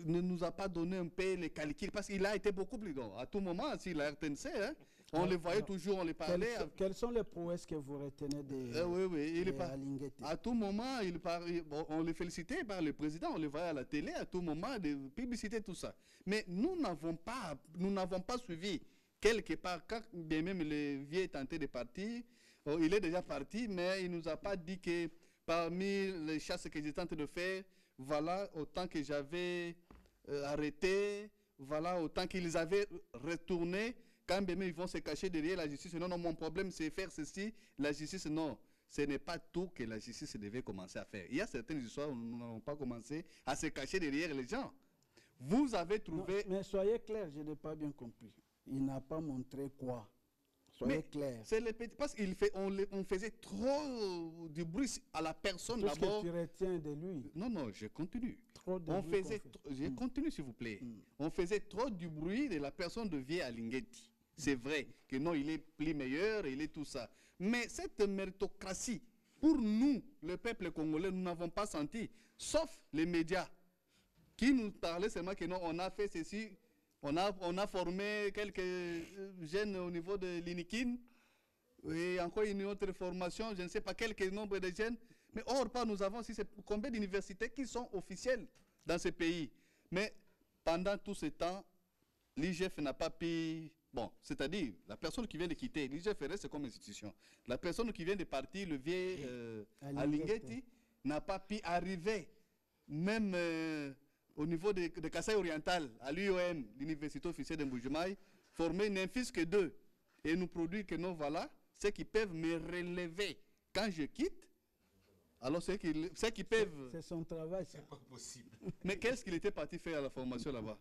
ne nous a pas donné un peu les calculs, parce qu'il a été beaucoup plus grand. À tout moment, s'il a RTNC, hein, on le voyait toujours, on le parlait. Quelles sont les prouesses que vous retenez À tout moment, on le félicitait par le président, on le voyait à la télé, à tout moment, de publicité, tout ça. Mais nous n'avons pas suivi quelque part, quand bien même le vieux est tenté de partir, il est déjà parti, mais il ne nous a pas dit que parmi les chasses que j'étais en train de faire, voilà autant que j'avais arrêté, voilà autant qu'ils avaient retourné, quand bien même ils vont se cacher derrière la justice. Non, non, mon problème c'est faire ceci, la justice, non. Ce n'est pas tout que la justice devait commencer à faire. Il y a certaines histoires où nous n'avons pas commencé à se cacher derrière les gens. Vous avez trouvé... Non, mais soyez clair, je n'ai pas bien compris. Il n'a pas montré quoi? Soyez clair. C'est le petit, parce qu'on faisait trop de bruit à la personne d'abord. Qu'est-ce que tu retiens de lui? Non, non, je continue. Je continue, s'il vous plaît. On faisait trop du bruit de la personne de Vieux Alinguete. C'est vrai que non, il est plus meilleur, il est tout ça. Mais cette méritocratie, pour nous, le peuple congolais, nous n'avons pas senti, sauf les médias, qui nous parlaient seulement que non, on a fait ceci, on a formé quelques jeunes au niveau de l'INIKIN, et encore une autre formation, je ne sais pas quel nombre de jeunes. Mais or, pas nous avons aussi combien d'universités qui sont officielles dans ce pays. Mais pendant tout ce temps, l'IGF n'a pas pu... Bon, c'est-à-dire, la personne qui vient de quitter, l'IGF reste comme institution. La personne qui vient de partir, le vieil Alingeti, n'a pas pu arriver, même au niveau de Kasaï Oriental, à l'UOM, l'université officielle de Mbujimaï, former n'infise que 2 et nous produire que non, voilà, ceux qui peuvent me relever quand je quitte. Alors ceux qui peuvent... C'est son travail, ça. C'est pas possible. Mais qu'est-ce qu'il était parti faire à la formation là-bas?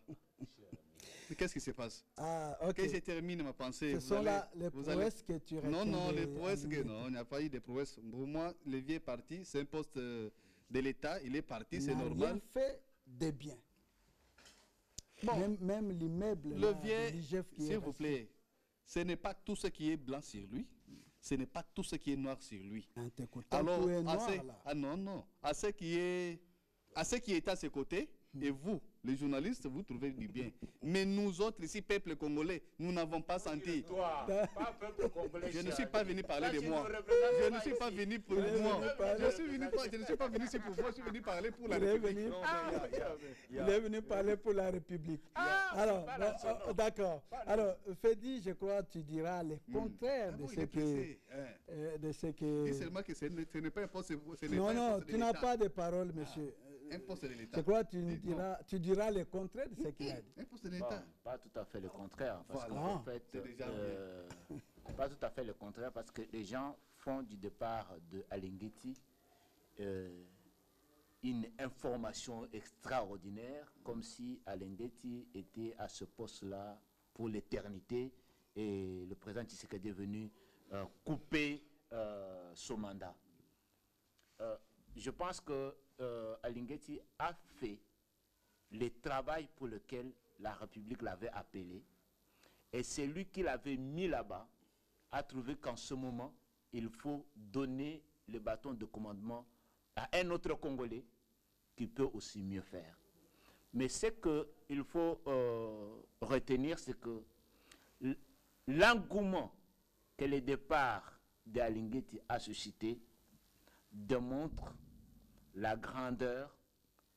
Qu'est-ce qui se passe? Ah, ok. Que je termine ma pensée. Ce sont là les prouesses que tu retiens. Non, les prouesses, non, il n'y a pas eu de prouesses. Pour moi, le vieux parti, c'est un poste de l'État, il est parti, c'est normal. Il fait des biens. Bon, même l'immeuble, le vieux, qui s'il vous plaît, ce n'est pas tout ce qui est blanc sur lui, ce n'est pas tout ce qui est noir sur lui. Alors, tout est noir, à ce qui est à ses côtés, et vous, les journalistes, vous trouvez du bien. Mais nous autres, ici, peuple congolais, nous n'avons pas senti. Toi, pas peuple congolais. Je ne suis pas venu parler de moi. Je ne suis pas venu pour moi. Je ne suis pas venu ici pour moi, je suis venu parler pour la République. Il est venu parler pour la République. Alors, d'accord. Alors, Fedi, je crois que tu diras le contraire de ce que... Dis seulement que ce n'est pas un poste. Non, tu n'as pas de parole, monsieur. Un poste de l'État. Je crois que tu diras le contraire de ce qu'il a dit. Un poste de l'État. Pas tout à fait le contraire. Parce Voilà. qu'en fait, pas tout à fait le contraire, parce que les gens font du départ de Alingeti une information extraordinaire, comme si Alingeti était à ce poste-là pour l'éternité et le président Tshisekedi est venu couper son mandat. Je pense que Alingeti a fait le travail pour lequel la République l'avait appelé, et c'est lui qui l'avait mis là-bas, a trouvé qu'en ce moment, il faut donner le bâton de commandement à un autre Congolais qui peut aussi mieux faire. Mais ce qu'il faut retenir, c'est que l'engouement que le départ d'Alingeti a suscité démontre la grandeur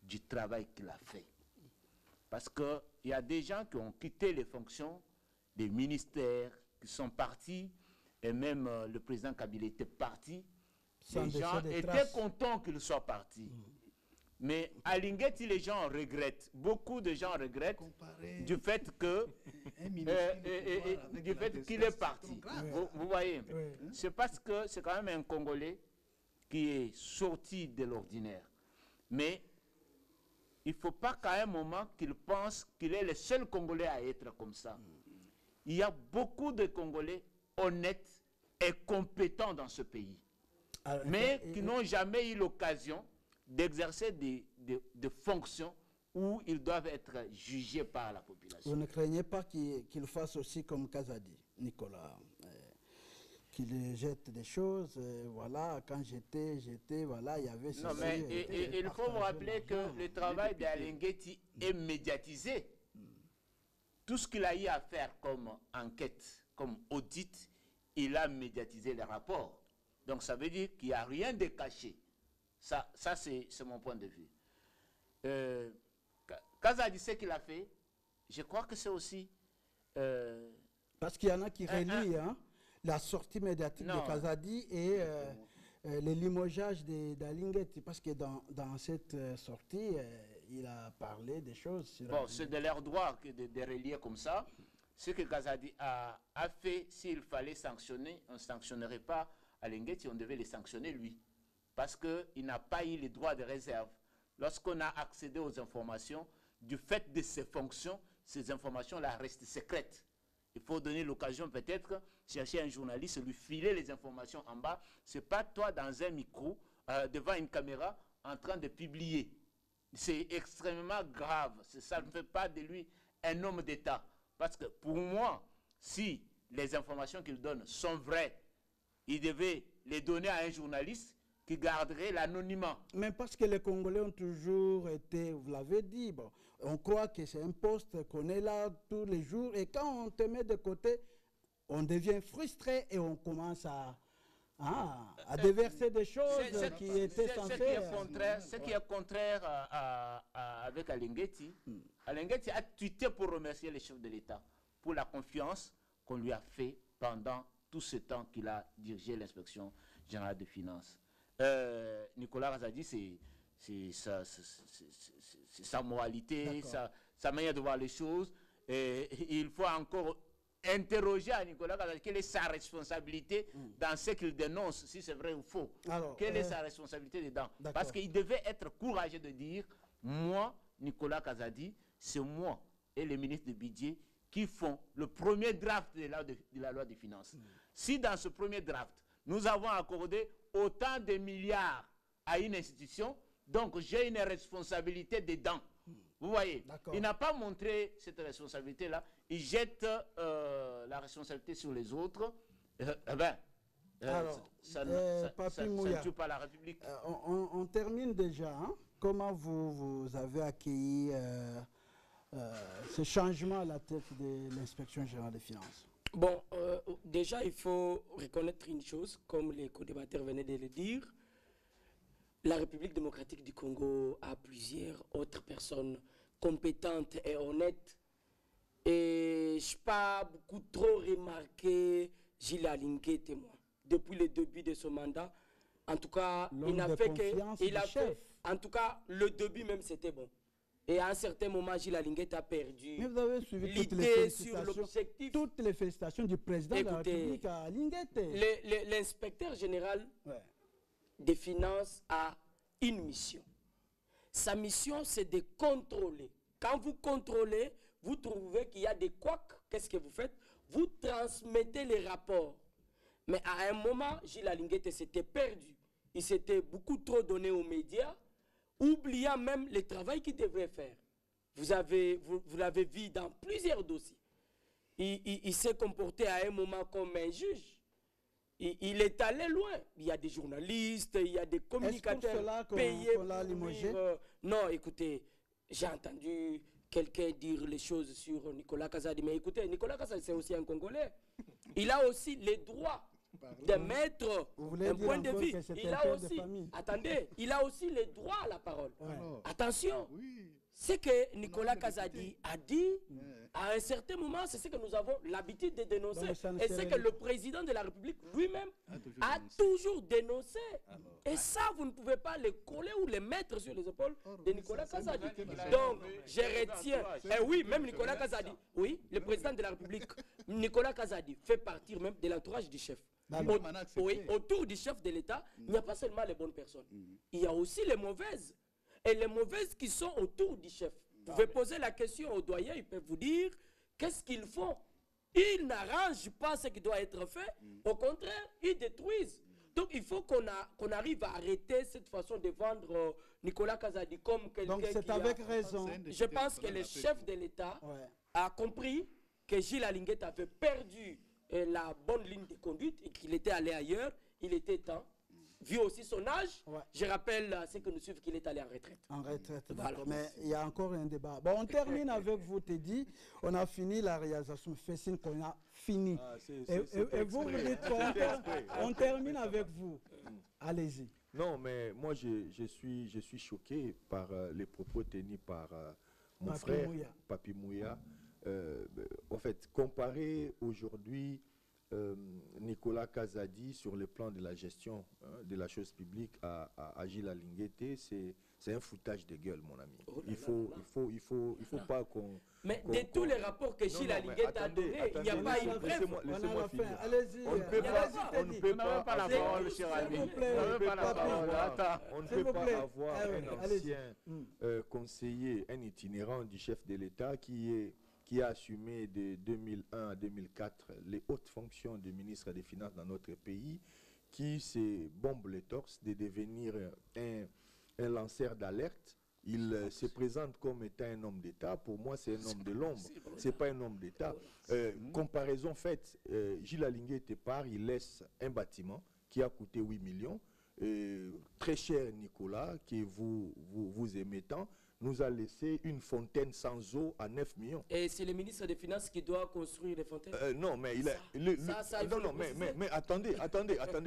du travail qu'il a fait. Parce qu'il y a des gens qui ont quitté les fonctions des ministères, qui sont partis, et même le président Kabila était parti. Les gens étaient contents qu'il soit parti. Mais à Lingeti, les gens regrettent. Beaucoup de gens regrettent du fait que qu'il est parti. Vous voyez, c'est parce que c'est quand même un Congolais qui est sorti de l'ordinaire. Mais il ne faut pas qu'à un moment qu'il pense qu'il est le seul Congolais à être comme ça. Il y a beaucoup de Congolais honnêtes et compétents dans ce pays, mais qui n'ont jamais eu l'occasion d'exercer des fonctions où ils doivent être jugés par la population. Vous ne craignez pas qu'il fasse aussi comme Kazadi, Nicolas, qu'il jette des choses, voilà, quand j'étais, voilà, il y avait... Non, mais il faut vous rappeler que le travail d'Alingeti est médiatisé. Tout ce qu'il a eu à faire comme enquête, comme audit, il a médiatisé les rapports. Donc ça veut dire qu'il n'y a rien de caché. Ça c'est mon point de vue. Kazadi, ce qu'il a fait, je crois que c'est aussi... Parce qu'il y en a qui relient la sortie médiatique de Kazadi et le limogeage d'Alingeti. Parce que dans cette sortie, il a parlé des choses... Sur bon, c'est de leur droit de relier comme ça. Ce que Kazadi a fait, s'il fallait sanctionner, on ne sanctionnerait pas Alingeti, on devait le sanctionner lui. Parce qu'il n'a pas eu les droits de réserve. Lorsqu'on a accédé aux informations, du fait de ses fonctions, ces informations-là restent secrètes. Il faut donner l'occasion peut-être, chercher un journaliste, lui filer les informations en bas. Ce n'est pas toi dans un micro, devant une caméra, en train de publier. C'est extrêmement grave. Ça ne fait pas de lui un homme d'État. Parce que pour moi, si les informations qu'il donne sont vraies il devait les donner à un journaliste qui garderait l'anonymat. Mais parce que les Congolais ont toujours été, vous l'avez dit, bon, on croit que c'est un poste qu'on est là tous les jours et quand on te met de côté, on devient frustré et on commence à déverser des choses qui étaient censées... Ce qui est contraire avec Alinguetti. Alinguetti a tweeté pour remercier les chefs de l'État pour la confiance qu'on lui a fait pendant tout ce temps qu'il a dirigé l'inspection générale des finances. Nicolas Kazadi, c'est sa moralité, sa manière de voir les choses. Et il faut encore interroger à Nicolas Kazadi quelle est sa responsabilité dans ce qu'il dénonce, si c'est vrai ou faux. Alors, quelle est sa responsabilité dedans? Parce qu'il devait être courageux de dire, moi, Nicolas Kazadi, c'est moi et les ministres de budget qui font le premier draft de la loi des finances. Si dans ce premier draft, nous avons accordé autant de milliards à une institution, donc j'ai une responsabilité dedans. Vous voyez, il n'a pas montré cette responsabilité-là. Il jette la responsabilité sur les autres. Ça ne tue pas la République. On termine déjà. Hein? Comment vous avez accueilli ce changement à la tête de l'inspection générale des finances? Bon, déjà, il faut reconnaître une chose, comme les co-débatteurs venaient de le dire. La République démocratique du Congo a plusieurs autres personnes compétentes et honnêtes. Et je n'ai pas beaucoup trop remarqué Gilles Alingué témoin. Depuis le début de son mandat, en tout cas, il n'a fait que... En tout cas, le début même, c'était bon. Et à un certain moment, Gilles Alingué a perdu. Mais vous avez suivi toutes les félicitations du président de la République à Alingué. L'inspecteur général des finances a une mission. Sa mission, c'est de contrôler. Quand vous contrôlez, vous trouvez qu'il y a des couacs, qu'est-ce que vous faites? Vous transmettez les rapports. Mais à un moment, Gilles Alingué s'était perdu. Il s'était beaucoup trop donné aux médias, oubliant même le travail qu'il devait faire. Vous l'avez vu dans plusieurs dossiers. Il s'est comporté à un moment comme un juge. Il est allé loin. Il y a des journalistes, il y a des communicateurs payés pour limogé. Non, écoutez, j'ai entendu quelqu'un dire les choses sur Nicolas Kazadi. Mais écoutez, Nicolas Kazadi, c'est aussi un Congolais. Il a aussi les droits de mettre un point de vue. Il a aussi, attendez, il a aussi les droits à la parole. Attention. Ce que Nicolas Kazadi a dit, à un certain moment, c'est ce que nous avons l'habitude de dénoncer. Et c'est que le président de la République lui-même a toujours dénoncé. Et ça, vous ne pouvez pas le coller ou le mettre sur les épaules de Nicolas Kazadi. Donc, je retiens. Et oui, même Nicolas Kazadi, oui, le président de la République, Nicolas Kazadi fait partir même de l'entourage du chef. Oui, autour du chef de l'État, il n'y a pas seulement les bonnes personnes. Il y a aussi les mauvaises. Et les mauvaises qui sont autour du chef. Vous pouvez poser la question aux doyens, ils peuvent vous dire qu'est-ce qu'ils font. Ils n'arrangent pas ce qui doit être fait. Au contraire, ils détruisent. Donc il faut qu'on arrive à arrêter cette façon de vendre Nicolas Kazadi comme quelqu'un qui... Donc c'est avec raison. Je pense que le chef de l'État a compris que Gilles Alingué avait perdu la bonne ligne de conduite et qu'il était allé ailleurs. Il était temps. Vu aussi son âge, je rappelle à ceux que nous suivent qu'il est allé en retraite. En retraite, voilà. Mais il y a encore un débat. Bon, on termine avec vous, Teddy. On a fini la réalisation. Fait signe qu'on a fini. Et vous me dites on termine avec vous. Allez-y. Non, mais moi, je suis choqué par les propos tenus par mon frère, Papi Mouya. En fait, comparé aujourd'hui Nicolas Kazadi sur le plan de la gestion de la chose publique à Gilles Alingué, c'est un foutage de gueule, mon ami. Il faut pas qu'on... Mais de tous les rapports que Gilles Alingué a donnés, il n'y a pas une preuve. Laissez-moi finir. Allez-y. On ne peut pas pas la parole, cher ami. On ne peut pas avoir un ancien conseiller, un itinérant du chef de l'État qui a assumé de 2001 à 2004 les hautes fonctions de ministre des Finances dans notre pays, qui se bombe le torse de devenir un lanceur d'alerte il se présente comme étant un homme d'État. Pour moi, c'est un homme de l'ombre. Ce n'est pas un homme d'État. Comparaison faite, Gilles Alinguete part, il laisse un bâtiment qui a coûté 8 millions. Très cher Nicolas, qui vous aimez tant, nous a laissé une fontaine sans eau à 9 millions. Et c'est le ministre des Finances qui doit construire les fontaines? Non, mais il a... mais attendez,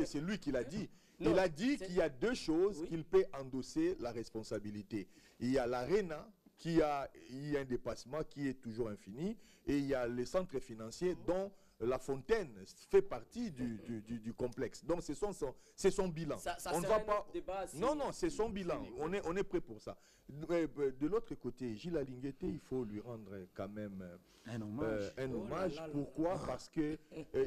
c'est lui qui l'a dit. Non, il a dit qu'il y a deux choses qu'il peut endosser la responsabilité. Il y a l'ARENA, qui a eu un dépassement qui est toujours infini, et il y a les centres financiers dont la fontaine fait partie du complexe. Donc c'est son bilan. On ne va pas... Non, c'est son bilan. On est prêt pour ça. De l'autre côté, Gilles Alinguete, il faut lui rendre quand même un hommage. Pourquoi? Parce que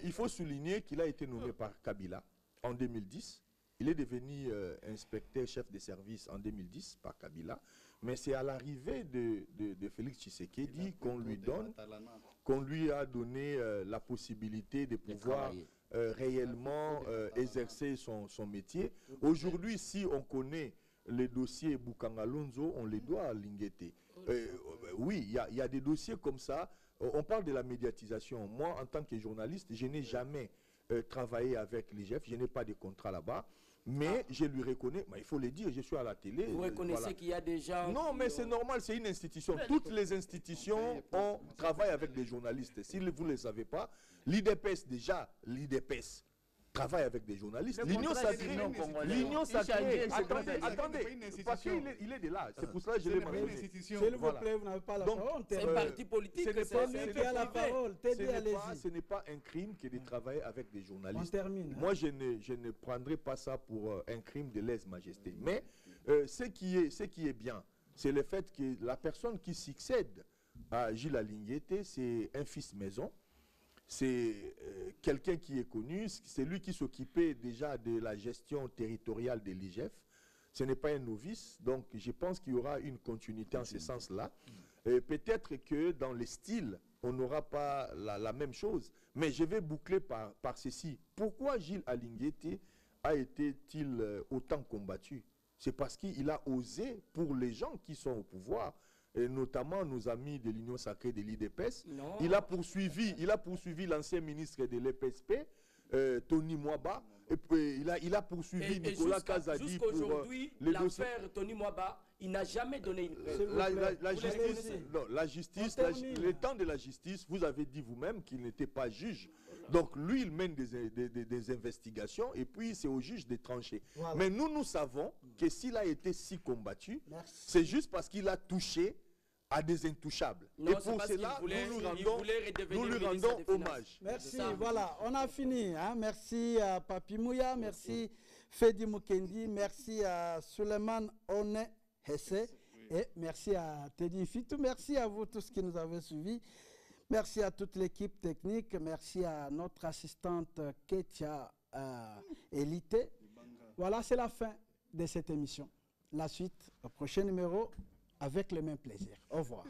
il faut souligner qu'il a été nommé par Kabila en 2010. Il est devenu inspecteur chef des services en 2010 par Kabila. Mais c'est à l'arrivée de Félix Tshisekedi qu'on lui a donné la possibilité de pouvoir réellement exercer son métier. Aujourd'hui, si on connaît les dossiers Boukangalonzo, on les doit à Linguete. Oui, il y a des dossiers comme ça. On parle de la médiatisation. Moi, en tant que journaliste, je n'ai jamais travaillé avec l'IGF. Je n'ai pas de contrat là-bas. Mais je lui reconnais, il faut le dire, je suis à la télé. Vous reconnaissez qu'il y a des gens... Non, mais c'est normal, c'est une institution. Toutes les institutions travaillent avec des journalistes. Si vous ne le savez pas, l'IDPS travaille avec des journalistes. L'Union sacrée, attendez, parce qu'il est de là. C'est pour ça que je l'ai mentionné. S'il vous plaît, vous n'avez pas la parole. C'est un parti politique. C'est lui qui a la parole. Ce n'est pas un crime que de travailler avec des journalistes. Moi, je ne prendrai pas ça pour un crime de lèse-majesté. Mais ce qui est bien, c'est le fait que la personne qui succède à Gilles Alinguete, c'est un fils maison. C'est quelqu'un qui est connu, c'est lui qui s'occupait déjà de la gestion territoriale de l'IGF. Ce n'est pas un novice, donc je pense qu'il y aura une continuité en ce sens-là. Peut-être que dans les styles, on n'aura pas la même chose, mais je vais boucler par ceci. Pourquoi Gilles Alinguete a été-il autant combattu? C'est parce qu'il a osé, pour les gens qui sont au pouvoir, et notamment nos amis de l'Union sacrée de l'IDPS. Il a poursuivi l'ancien ministre de l'EPSP, Tony Mwaba, et puis il a poursuivi Nicolas Kazadi pour l'affaire Tony Mwaba. Il n'a jamais donné une preuve. La justice, le temps de la justice, vous avez dit vous-même qu'il n'était pas juge. Donc lui, il mène des investigations et puis c'est au juge de trancher. Voilà. Mais nous savons que s'il a été si combattu, c'est juste parce qu'il a touché à des intouchables. Non, et pour cela, nous lui rendons hommage. Merci, voilà, on a fini. Hein. Merci à Papi Mouya, merci Fedi Mukendi, merci à Suleiman One Hesse et merci à Teddy Fitou. Merci à vous tous qui nous avez suivis. Merci à toute l'équipe technique. Merci à notre assistante Ketia Elite. Voilà, c'est la fin de cette émission. La suite, au prochain numéro, avec le même plaisir. Au revoir.